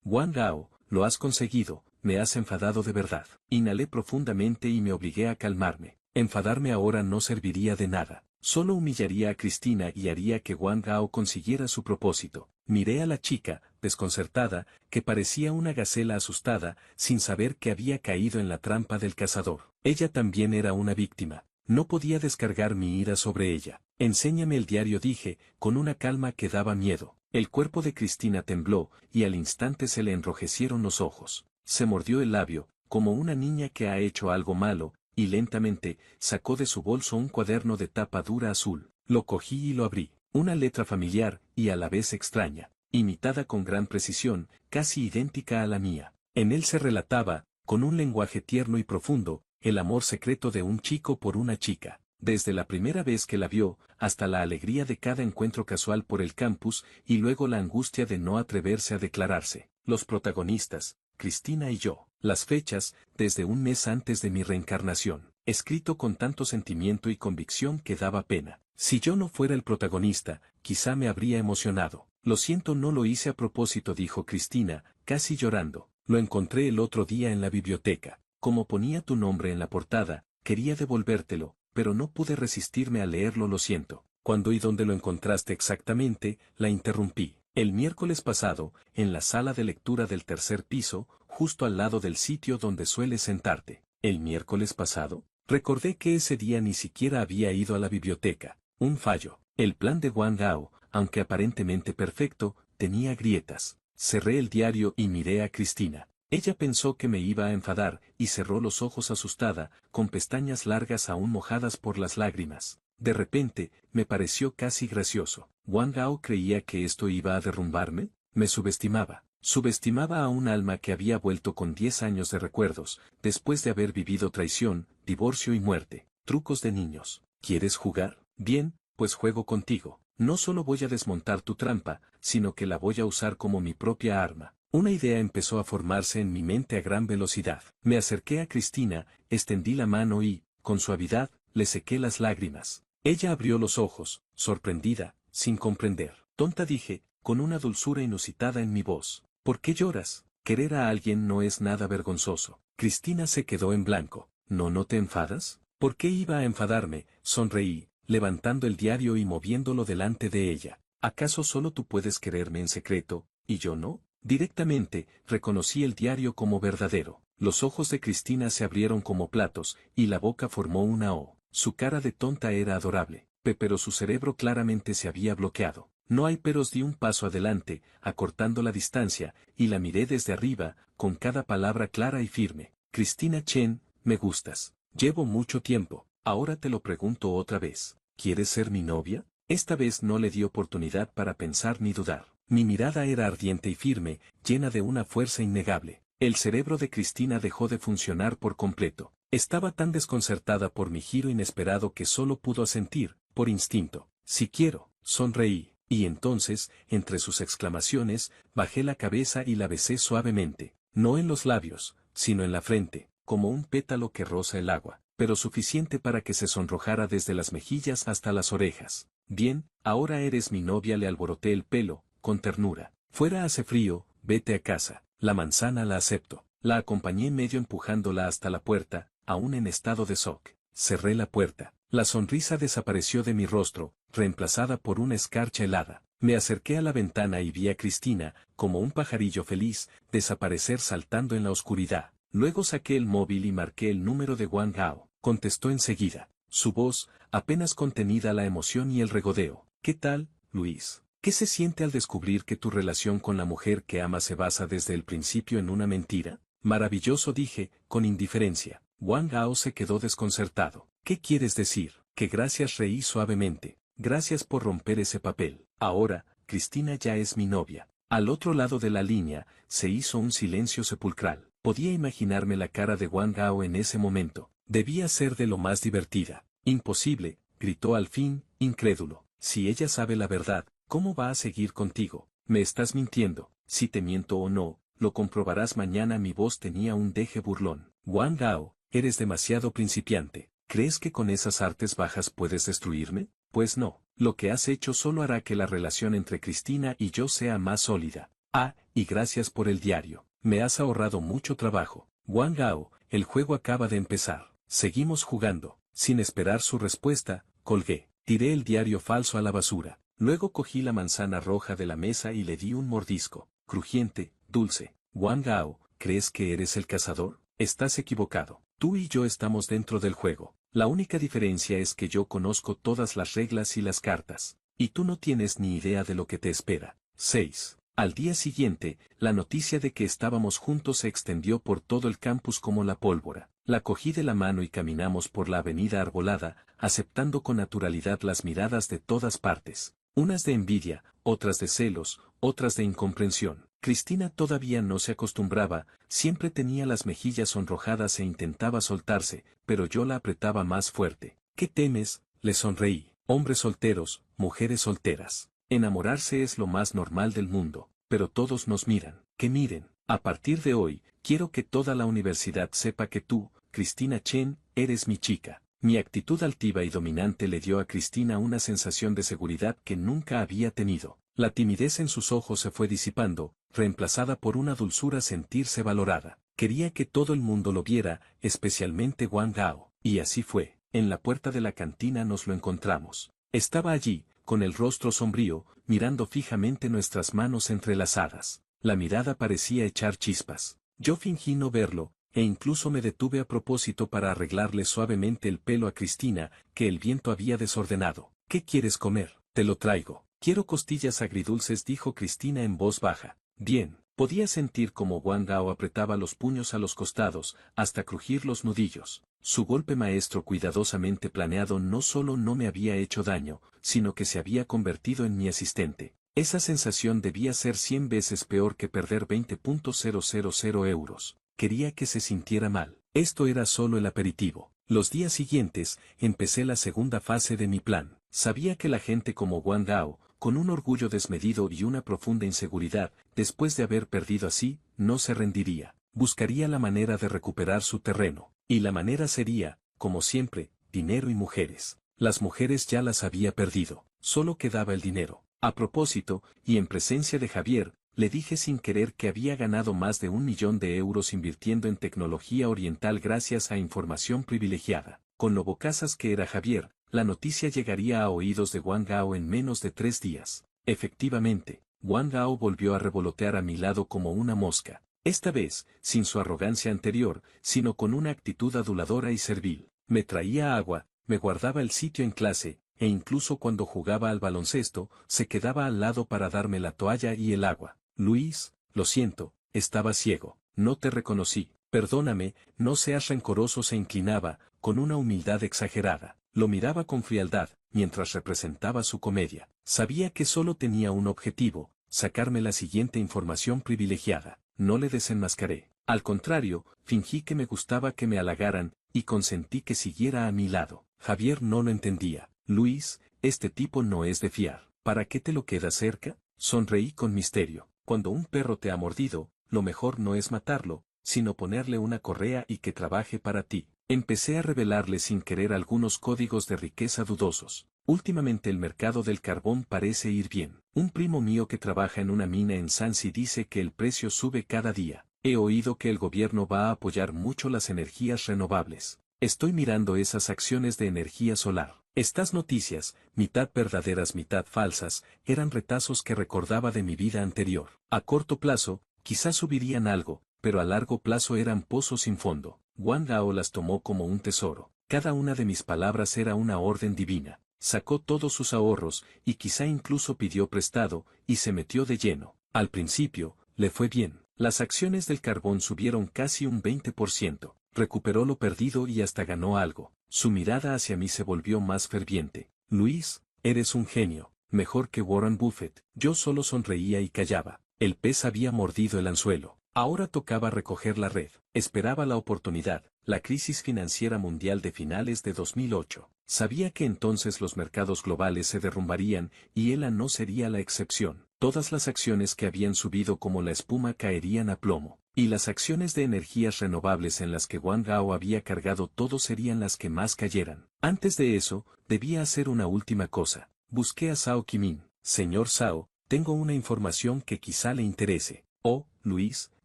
Wang Gao, lo has conseguido, me has enfadado de verdad. Inhalé profundamente y me obligué a calmarme. Enfadarme ahora no serviría de nada. Solo humillaría a Cristina y haría que Wang Gao consiguiera su propósito. Miré a la chica, desconcertada, que parecía una gacela asustada, sin saber que había caído en la trampa del cazador. Ella también era una víctima. No podía descargar mi ira sobre ella. Enséñame el diario, dije, con una calma que daba miedo. El cuerpo de Cristina tembló, y al instante se le enrojecieron los ojos. Se mordió el labio, como una niña que ha hecho algo malo, y lentamente, sacó de su bolso un cuaderno de tapa dura azul. Lo cogí y lo abrí. Una letra familiar, y a la vez extraña, imitada con gran precisión, casi idéntica a la mía. En él se relataba, con un lenguaje tierno y profundo, el amor secreto de un chico por una chica. Desde la primera vez que la vio, hasta la alegría de cada encuentro casual por el campus, y luego la angustia de no atreverse a declararse. Los protagonistas, Cristina y yo. Las fechas, desde un mes antes de mi reencarnación. Escrito con tanto sentimiento y convicción que daba pena. Si yo no fuera el protagonista, quizá me habría emocionado. Lo siento, no lo hice a propósito, dijo Cristina, casi llorando. Lo encontré el otro día en la biblioteca. Como ponía tu nombre en la portada, quería devolvértelo, pero no pude resistirme a leerlo, lo siento. ¿Cuándo y dónde lo encontraste exactamente?, la interrumpí. El miércoles pasado, en la sala de lectura del tercer piso, justo al lado del sitio donde sueles sentarte. ¿El miércoles pasado? Recordé que ese día ni siquiera había ido a la biblioteca. Un fallo. El plan de Wang Gao, aunque aparentemente perfecto, tenía grietas. Cerré el diario y miré a Cristina. Ella pensó que me iba a enfadar, y cerró los ojos asustada, con pestañas largas aún mojadas por las lágrimas. De repente, me pareció casi gracioso. ¿Wang Gao creía que esto iba a derrumbarme? Me subestimaba. Subestimaba a un alma que había vuelto con 10 años de recuerdos, después de haber vivido traición, divorcio y muerte. Trucos de niños. ¿Quieres jugar? Bien, pues juego contigo. No solo voy a desmontar tu trampa, sino que la voy a usar como mi propia arma. Una idea empezó a formarse en mi mente a gran velocidad. Me acerqué a Cristina, extendí la mano y, con suavidad, le sequé las lágrimas. Ella abrió los ojos, sorprendida, sin comprender. Tonta, dije, con una dulzura inusitada en mi voz. ¿Por qué lloras? Querer a alguien no es nada vergonzoso. Cristina se quedó en blanco. ¿No te enfadas? ¿Por qué iba a enfadarme? Sonreí, levantando el diario y moviéndolo delante de ella. ¿Acaso solo tú puedes quererme en secreto, y yo no? Directamente, reconocí el diario como verdadero. Los ojos de Cristina se abrieron como platos, y la boca formó una O. Su cara de tonta era adorable, pero su cerebro claramente se había bloqueado. No hay peros, di un paso adelante, acortando la distancia, y la miré desde arriba, con cada palabra clara y firme. Cristina Chen, me gustas. Llevo mucho tiempo, ahora te lo pregunto otra vez. ¿Quieres ser mi novia? Esta vez no le di oportunidad para pensar ni dudar. Mi mirada era ardiente y firme, llena de una fuerza innegable. El cerebro de Cristina dejó de funcionar por completo. Estaba tan desconcertada por mi giro inesperado que solo pudo asentir, por instinto. Si quiero, sonreí. Y entonces, entre sus exclamaciones, bajé la cabeza y la besé suavemente, no en los labios, sino en la frente, como un pétalo que roza el agua, pero suficiente para que se sonrojara desde las mejillas hasta las orejas. Bien, ahora eres mi novia, le alboroté el pelo, con ternura. Fuera hace frío, vete a casa. La manzana la acepto. La acompañé medio empujándola hasta la puerta, aún en estado de shock. Cerré la puerta. La sonrisa desapareció de mi rostro, reemplazada por una escarcha helada. Me acerqué a la ventana y vi a Cristina, como un pajarillo feliz, desaparecer saltando en la oscuridad. Luego saqué el móvil y marqué el número de Wang Hao. Contestó enseguida. Su voz, apenas contenida la emoción y el regodeo. ¿Qué tal, Luis? ¿Qué se siente al descubrir que tu relación con la mujer que amas se basa desde el principio en una mentira? Maravilloso, dije, con indiferencia. Wang Hao se quedó desconcertado. ¿Qué quieres decir? Que gracias, reí suavemente. Gracias por romper ese papel. Ahora, Cristina ya es mi novia. Al otro lado de la línea, se hizo un silencio sepulcral. Podía imaginarme la cara de Wang Hao en ese momento. Debía ser de lo más divertida. Imposible, gritó al fin, incrédulo. Si ella sabe la verdad, ¿cómo va a seguir contigo? Me estás mintiendo. Si te miento o no, lo comprobarás mañana. Mi voz tenía un deje burlón. Wang Hao, eres demasiado principiante. ¿Crees que con esas artes bajas puedes destruirme? Pues no. Lo que has hecho solo hará que la relación entre Cristina y yo sea más sólida. Ah, y gracias por el diario. Me has ahorrado mucho trabajo. Wang Hao, el juego acaba de empezar. Seguimos jugando. Sin esperar su respuesta, colgué. Tiré el diario falso a la basura. Luego cogí la manzana roja de la mesa y le di un mordisco. Crujiente, dulce. Wang Hao, ¿crees que eres el cazador? Estás equivocado. Tú y yo estamos dentro del juego. La única diferencia es que yo conozco todas las reglas y las cartas. Y tú no tienes ni idea de lo que te espera. 6. Al día siguiente, la noticia de que estábamos juntos se extendió por todo el campus como la pólvora. La cogí de la mano y caminamos por la avenida arbolada, aceptando con naturalidad las miradas de todas partes. Unas de envidia, otras de celos, otras de incomprensión. Cristina todavía no se acostumbraba, siempre tenía las mejillas sonrojadas e intentaba soltarse, pero yo la apretaba más fuerte. ¿Qué temes? Le sonreí. Hombres solteros, mujeres solteras. Enamorarse es lo más normal del mundo, pero todos nos miran. Que miren. A partir de hoy, quiero que toda la universidad sepa que tú, Cristina Chen, eres mi chica. Mi actitud altiva y dominante le dio a Cristina una sensación de seguridad que nunca había tenido. La timidez en sus ojos se fue disipando, reemplazada por una dulzura sentirse valorada. Quería que todo el mundo lo viera, especialmente Wang Hao. Y así fue. En la puerta de la cantina nos lo encontramos. Estaba allí, con el rostro sombrío, mirando fijamente nuestras manos entrelazadas. La mirada parecía echar chispas. Yo fingí no verlo, e incluso me detuve a propósito para arreglarle suavemente el pelo a Cristina, que el viento había desordenado. ¿Qué quieres comer? Te lo traigo. Quiero costillas agridulces, dijo Cristina en voz baja. Bien. Podía sentir como Wang Hao apretaba los puños a los costados, hasta crujir los nudillos. Su golpe maestro cuidadosamente planeado no solo no me había hecho daño, sino que se había convertido en mi asistente. Esa sensación debía ser 100 veces peor que perder 20.000 euros. Quería que se sintiera mal. Esto era solo el aperitivo. Los días siguientes, empecé la segunda fase de mi plan. Sabía que la gente como Wang Hao, con un orgullo desmedido y una profunda inseguridad, después de haber perdido así, no se rendiría. Buscaría la manera de recuperar su terreno. Y la manera sería, como siempre, dinero y mujeres. Las mujeres ya las había perdido. Solo quedaba el dinero. A propósito, y en presencia de Javier, le dije sin querer que había ganado más de 1 millón de euros invirtiendo en tecnología oriental gracias a información privilegiada. Con lo bocazas que era Javier, la noticia llegaría a oídos de Wang Hao en menos de 3 días. Efectivamente, Wang Hao volvió a revolotear a mi lado como una mosca. Esta vez, sin su arrogancia anterior, sino con una actitud aduladora y servil. Me traía agua, me guardaba el sitio en clase, e incluso cuando jugaba al baloncesto, se quedaba al lado para darme la toalla y el agua. Luis, lo siento, estaba ciego, no te reconocí, perdóname, no seas rencoroso. Se inclinaba, con una humildad exagerada. Lo miraba con frialdad, mientras representaba su comedia. Sabía que solo tenía un objetivo, sacarme la siguiente información privilegiada. No le desenmascaré. Al contrario, fingí que me gustaba que me halagaran, y consentí que siguiera a mi lado. Javier no lo entendía. Luis, este tipo no es de fiar. ¿Para qué te lo quedas cerca? Sonreí con misterio. Cuando un perro te ha mordido, lo mejor no es matarlo, sino ponerle una correa y que trabaje para ti. Empecé a revelarle sin querer algunos códigos de riqueza dudosos. Últimamente el mercado del carbón parece ir bien. Un primo mío que trabaja en una mina en Sansi dice que el precio sube cada día. He oído que el gobierno va a apoyar mucho las energías renovables. Estoy mirando esas acciones de energía solar. Estas noticias, mitad verdaderas mitad falsas, eran retazos que recordaba de mi vida anterior. A corto plazo, quizás subirían algo, pero a largo plazo eran pozos sin fondo. Wang Gao las tomó como un tesoro. Cada una de mis palabras era una orden divina. Sacó todos sus ahorros, y quizá incluso pidió prestado, y se metió de lleno. Al principio, le fue bien. Las acciones del carbón subieron casi un 20%. Recuperó lo perdido y hasta ganó algo. Su mirada hacia mí se volvió más ferviente. Luis, eres un genio, mejor que Warren Buffett. Yo solo sonreía y callaba. El pez había mordido el anzuelo. Ahora tocaba recoger la red. Esperaba la oportunidad, la crisis financiera mundial de finales de 2008. Sabía que entonces los mercados globales se derrumbarían y ELA no sería la excepción. Todas las acciones que habían subido como la espuma caerían a plomo. Y las acciones de energías renovables en las que Wang Gao había cargado todo serían las que más cayeran. Antes de eso, debía hacer una última cosa. Busqué a Zhao Qimin. Señor Zhao, tengo una información que quizá le interese. Oh, Luis,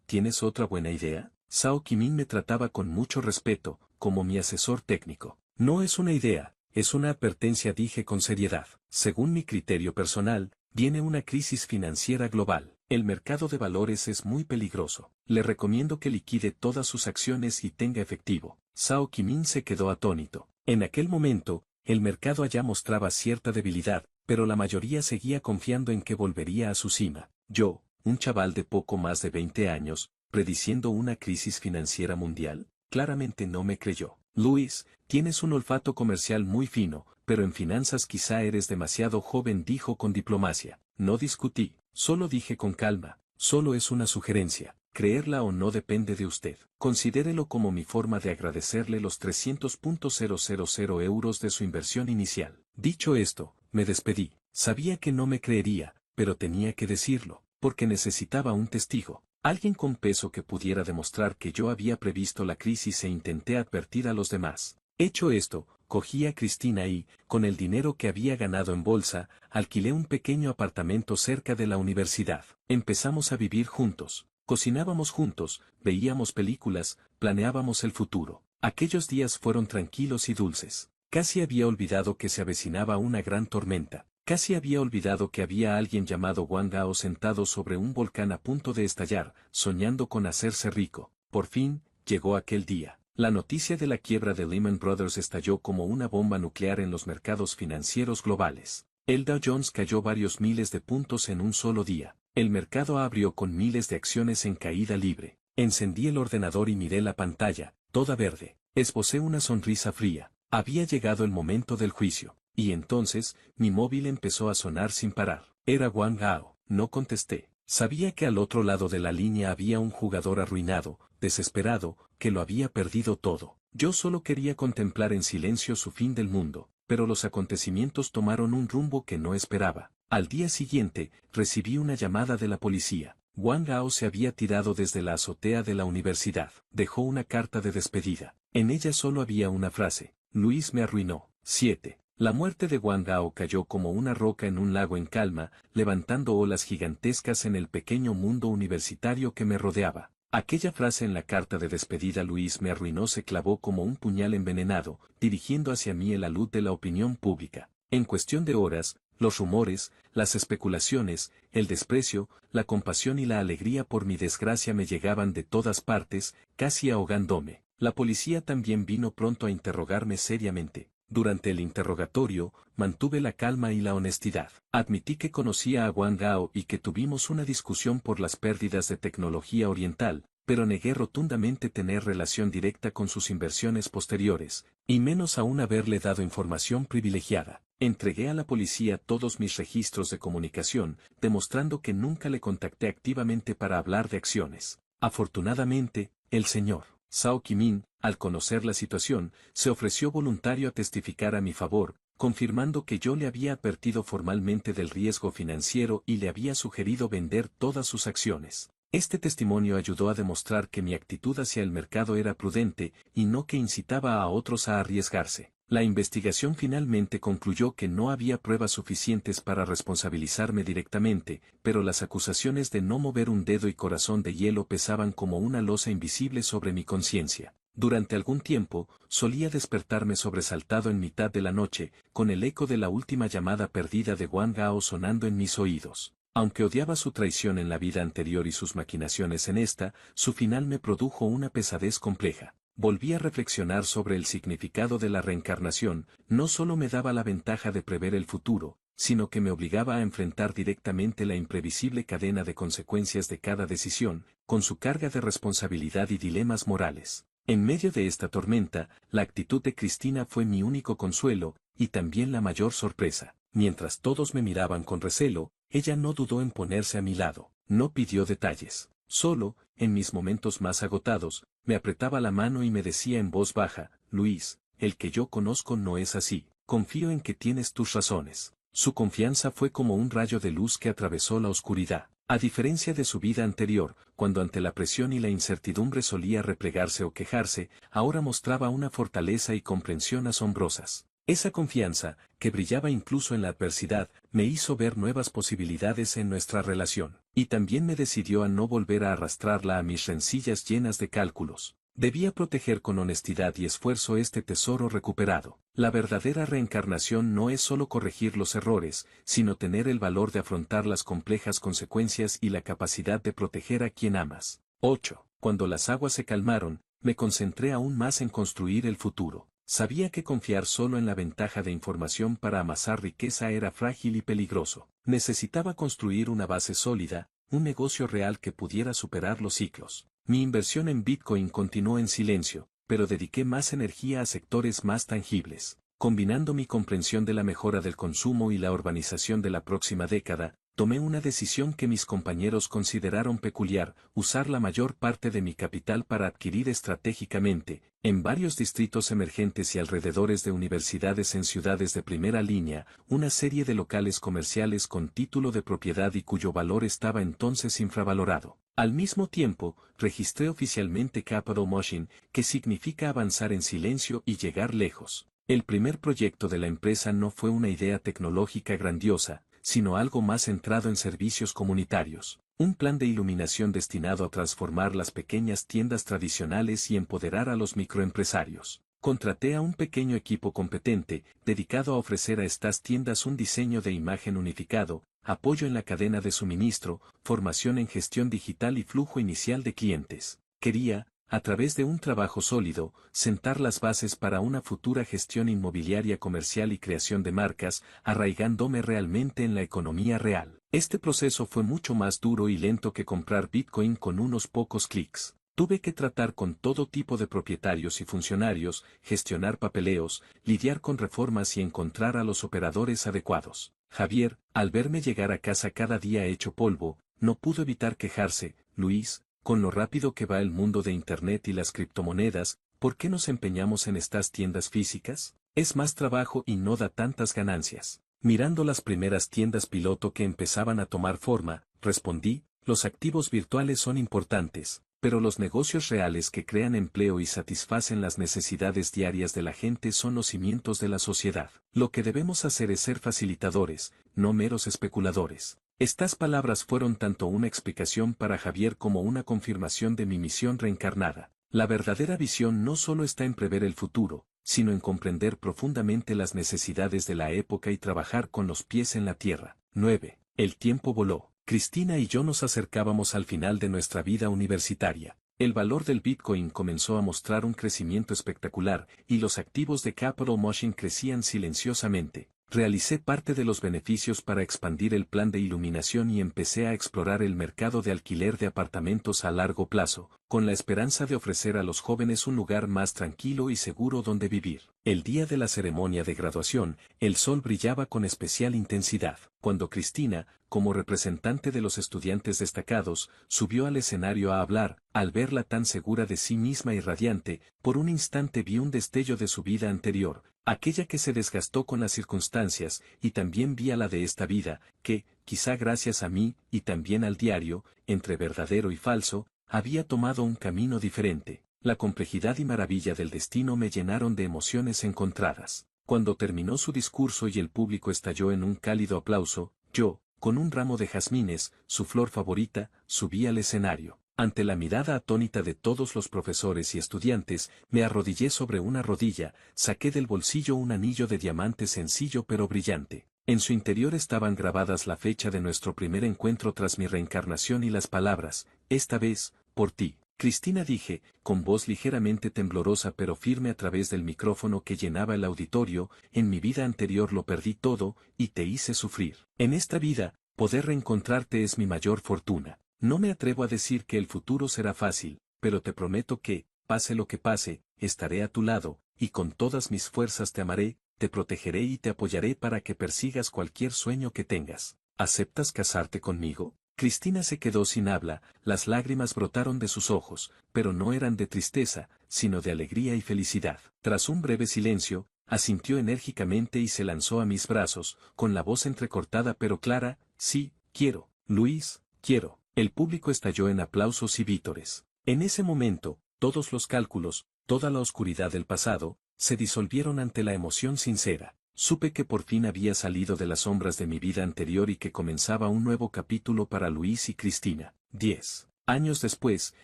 ¿tienes otra buena idea? Zhao Qimin me trataba con mucho respeto, como mi asesor técnico. No es una idea, es una advertencia, dije con seriedad. Según mi criterio personal, viene una crisis financiera global. El mercado de valores es muy peligroso. Le recomiendo que liquide todas sus acciones y tenga efectivo. Zhao Qimin se quedó atónito. En aquel momento, el mercado allá mostraba cierta debilidad, pero la mayoría seguía confiando en que volvería a su cima. Yo, un chaval de poco más de 20 años, prediciendo una crisis financiera mundial, claramente no me creyó. Luis, tienes un olfato comercial muy fino, pero en finanzas quizá eres demasiado joven, dijo con diplomacia. No discutí, solo dije con calma, solo es una sugerencia. Creerla o no depende de usted. Considérelo como mi forma de agradecerle los 300.000 euros de su inversión inicial. Dicho esto, me despedí. Sabía que no me creería, pero tenía que decirlo, porque necesitaba un testigo. Alguien con peso que pudiera demostrar que yo había previsto la crisis e intenté advertir a los demás. Hecho esto, cogí a Cristina y, con el dinero que había ganado en bolsa, alquilé un pequeño apartamento cerca de la universidad. Empezamos a vivir juntos. Cocinábamos juntos, veíamos películas, planeábamos el futuro. Aquellos días fueron tranquilos y dulces. Casi había olvidado que se avecinaba una gran tormenta. Casi había olvidado que había alguien llamado Wang Gao sentado sobre un volcán a punto de estallar, soñando con hacerse rico. Por fin, llegó aquel día. La noticia de la quiebra de Lehman Brothers estalló como una bomba nuclear en los mercados financieros globales. El Dow Jones cayó varios miles de puntos en un solo día. El mercado abrió con miles de acciones en caída libre. Encendí el ordenador y miré la pantalla, toda verde. Esbocé una sonrisa fría. Había llegado el momento del juicio. Y entonces, mi móvil empezó a sonar sin parar. Era Wang Gao. No contesté. Sabía que al otro lado de la línea había un jugador arruinado, desesperado, que lo había perdido todo. Yo solo quería contemplar en silencio su fin del mundo, pero los acontecimientos tomaron un rumbo que no esperaba. Al día siguiente, recibí una llamada de la policía. Wang Gao se había tirado desde la azotea de la universidad. Dejó una carta de despedida. En ella solo había una frase. Luis me arruinó. 7. La muerte de Wang Gao cayó como una roca en un lago en calma, levantando olas gigantescas en el pequeño mundo universitario que me rodeaba. Aquella frase en la carta de despedida Luis me arruinó se clavó como un puñal envenenado, dirigiendo hacia mí el alud de la opinión pública. En cuestión de horas, los rumores, las especulaciones, el desprecio, la compasión y la alegría por mi desgracia me llegaban de todas partes, casi ahogándome. La policía también vino pronto a interrogarme seriamente. Durante el interrogatorio, mantuve la calma y la honestidad. Admití que conocía a Wang Gao y que tuvimos una discusión por las pérdidas de tecnología oriental, pero negué rotundamente tener relación directa con sus inversiones posteriores, y menos aún haberle dado información privilegiada. Entregué a la policía todos mis registros de comunicación, demostrando que nunca le contacté activamente para hablar de acciones. Afortunadamente, el señor Zhao Qimin, al conocer la situación, se ofreció voluntario a testificar a mi favor, confirmando que yo le había advertido formalmente del riesgo financiero y le había sugerido vender todas sus acciones. Este testimonio ayudó a demostrar que mi actitud hacia el mercado era prudente y no que incitaba a otros a arriesgarse. La investigación finalmente concluyó que no había pruebas suficientes para responsabilizarme directamente, pero las acusaciones de no mover un dedo y corazón de hielo pesaban como una losa invisible sobre mi conciencia. Durante algún tiempo, solía despertarme sobresaltado en mitad de la noche, con el eco de la última llamada perdida de Wang Gao sonando en mis oídos. Aunque odiaba su traición en la vida anterior y sus maquinaciones en esta, su final me produjo una pesadez compleja. Volví a reflexionar sobre el significado de la reencarnación, no solo me daba la ventaja de prever el futuro, sino que me obligaba a enfrentar directamente la imprevisible cadena de consecuencias de cada decisión, con su carga de responsabilidad y dilemas morales. En medio de esta tormenta, la actitud de Cristina fue mi único consuelo, y también la mayor sorpresa. Mientras todos me miraban con recelo, ella no dudó en ponerse a mi lado, no pidió detalles. Solo, en mis momentos más agotados, me apretaba la mano y me decía en voz baja, Luis, el que yo conozco no es así, confío en que tienes tus razones. Su confianza fue como un rayo de luz que atravesó la oscuridad. A diferencia de su vida anterior, cuando ante la presión y la incertidumbre solía replegarse o quejarse, ahora mostraba una fortaleza y comprensión asombrosas. Esa confianza, que brillaba incluso en la adversidad, me hizo ver nuevas posibilidades en nuestra relación, y también me decidió a no volver a arrastrarla a mis rencillas llenas de cálculos. Debía proteger con honestidad y esfuerzo este tesoro recuperado. La verdadera reencarnación no es solo corregir los errores, sino tener el valor de afrontar las complejas consecuencias y la capacidad de proteger a quien amas. 8. Cuando las aguas se calmaron, me concentré aún más en construir el futuro. Sabía que confiar solo en la ventaja de información para amasar riqueza era frágil y peligroso. Necesitaba construir una base sólida, un negocio real que pudiera superar los ciclos. Mi inversión en Bitcoin continuó en silencio, pero dediqué más energía a sectores más tangibles. Combinando mi comprensión de la mejora del consumo y la urbanización de la próxima década, tomé una decisión que mis compañeros consideraron peculiar: usar la mayor parte de mi capital para adquirir estratégicamente, en varios distritos emergentes y alrededores de universidades en ciudades de primera línea, una serie de locales comerciales con título de propiedad y cuyo valor estaba entonces infravalorado. Al mismo tiempo, registré oficialmente Capital Motion, que significa avanzar en silencio y llegar lejos. El primer proyecto de la empresa no fue una idea tecnológica grandiosa, sino algo más centrado en servicios comunitarios. Un plan de iluminación destinado a transformar las pequeñas tiendas tradicionales y empoderar a los microempresarios. Contraté a un pequeño equipo competente, dedicado a ofrecer a estas tiendas un diseño de imagen unificado, apoyo en la cadena de suministro, formación en gestión digital y flujo inicial de clientes. Quería, a través de un trabajo sólido, sentar las bases para una futura gestión inmobiliaria comercial y creación de marcas, arraigándome realmente en la economía real. Este proceso fue mucho más duro y lento que comprar Bitcoin con unos pocos clics. Tuve que tratar con todo tipo de propietarios y funcionarios, gestionar papeleos, lidiar con reformas y encontrar a los operadores adecuados. Javier, al verme llegar a casa cada día hecho polvo, no pudo evitar quejarse: Luis, con lo rápido que va el mundo de Internet y las criptomonedas, ¿por qué nos empeñamos en estas tiendas físicas? Es más trabajo y no da tantas ganancias. Mirando las primeras tiendas piloto que empezaban a tomar forma, respondí: los activos virtuales son importantes, pero los negocios reales que crean empleo y satisfacen las necesidades diarias de la gente son los cimientos de la sociedad. Lo que debemos hacer es ser facilitadores, no meros especuladores. Estas palabras fueron tanto una explicación para Javier como una confirmación de mi misión reencarnada. La verdadera visión no solo está en prever el futuro, sino en comprender profundamente las necesidades de la época y trabajar con los pies en la tierra. 9. El tiempo voló. Cristina y yo nos acercábamos al final de nuestra vida universitaria. El valor del Bitcoin comenzó a mostrar un crecimiento espectacular, y los activos de Capital Motion crecían silenciosamente. Realicé parte de los beneficios para expandir el plan de iluminación y empecé a explorar el mercado de alquiler de apartamentos a largo plazo, con la esperanza de ofrecer a los jóvenes un lugar más tranquilo y seguro donde vivir. El día de la ceremonia de graduación, el sol brillaba con especial intensidad. Cuando Cristina, como representante de los estudiantes destacados, subió al escenario a hablar, al verla tan segura de sí misma y radiante, por un instante vi un destello de su vida anterior, aquella que se desgastó con las circunstancias, y también vi a la de esta vida, que, quizá gracias a mí, y también al diario, entre verdadero y falso, había tomado un camino diferente. La complejidad y maravilla del destino me llenaron de emociones encontradas. Cuando terminó su discurso y el público estalló en un cálido aplauso, yo, con un ramo de jazmines, su flor favorita, subí al escenario. Ante la mirada atónita de todos los profesores y estudiantes, me arrodillé sobre una rodilla, saqué del bolsillo un anillo de diamante sencillo pero brillante. En su interior estaban grabadas la fecha de nuestro primer encuentro tras mi reencarnación y las palabras, esta vez, por ti. Cristina, dije, con voz ligeramente temblorosa pero firme a través del micrófono que llenaba el auditorio, en mi vida anterior lo perdí todo, y te hice sufrir. En esta vida, poder reencontrarte es mi mayor fortuna. No me atrevo a decir que el futuro será fácil, pero te prometo que, pase lo que pase, estaré a tu lado, y con todas mis fuerzas te amaré, te protegeré y te apoyaré para que persigas cualquier sueño que tengas. ¿Aceptas casarte conmigo? Cristina se quedó sin habla, las lágrimas brotaron de sus ojos, pero no eran de tristeza, sino de alegría y felicidad. Tras un breve silencio, asintió enérgicamente y se lanzó a mis brazos, con la voz entrecortada pero clara, sí, quiero, Luis, quiero. El público estalló en aplausos y vítores. En ese momento, todos los cálculos, toda la oscuridad del pasado, se disolvieron ante la emoción sincera. Supe que por fin había salido de las sombras de mi vida anterior y que comenzaba un nuevo capítulo para Luis y Cristina. 10 años después,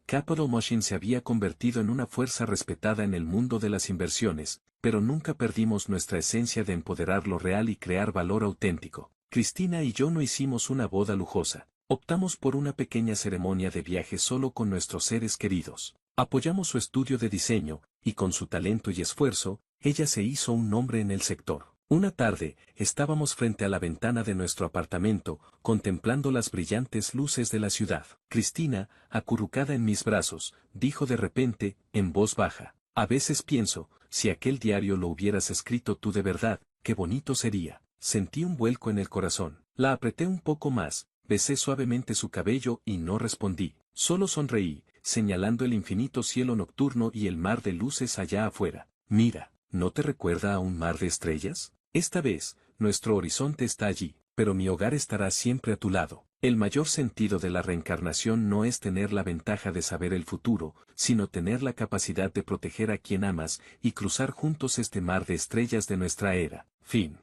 Capital Machine se había convertido en una fuerza respetada en el mundo de las inversiones, pero nunca perdimos nuestra esencia de empoderar lo real y crear valor auténtico. Cristina y yo no hicimos una boda lujosa. Optamos por una pequeña ceremonia de viaje solo con nuestros seres queridos. Apoyamos su estudio de diseño, y con su talento y esfuerzo, ella se hizo un nombre en el sector. Una tarde, estábamos frente a la ventana de nuestro apartamento, contemplando las brillantes luces de la ciudad. Cristina, acurrucada en mis brazos, dijo de repente, en voz baja, a veces pienso, si aquel diario lo hubieras escrito tú de verdad, qué bonito sería. Sentí un vuelco en el corazón. La apreté un poco más, besé suavemente su cabello y no respondí. Solo sonreí, señalando el infinito cielo nocturno y el mar de luces allá afuera. Mira, ¿no te recuerda a un mar de estrellas? Esta vez, nuestro horizonte está allí, pero mi hogar estará siempre a tu lado. El mayor sentido de la reencarnación no es tener la ventaja de saber el futuro, sino tener la capacidad de proteger a quien amas y cruzar juntos este mar de estrellas de nuestra era. Fin.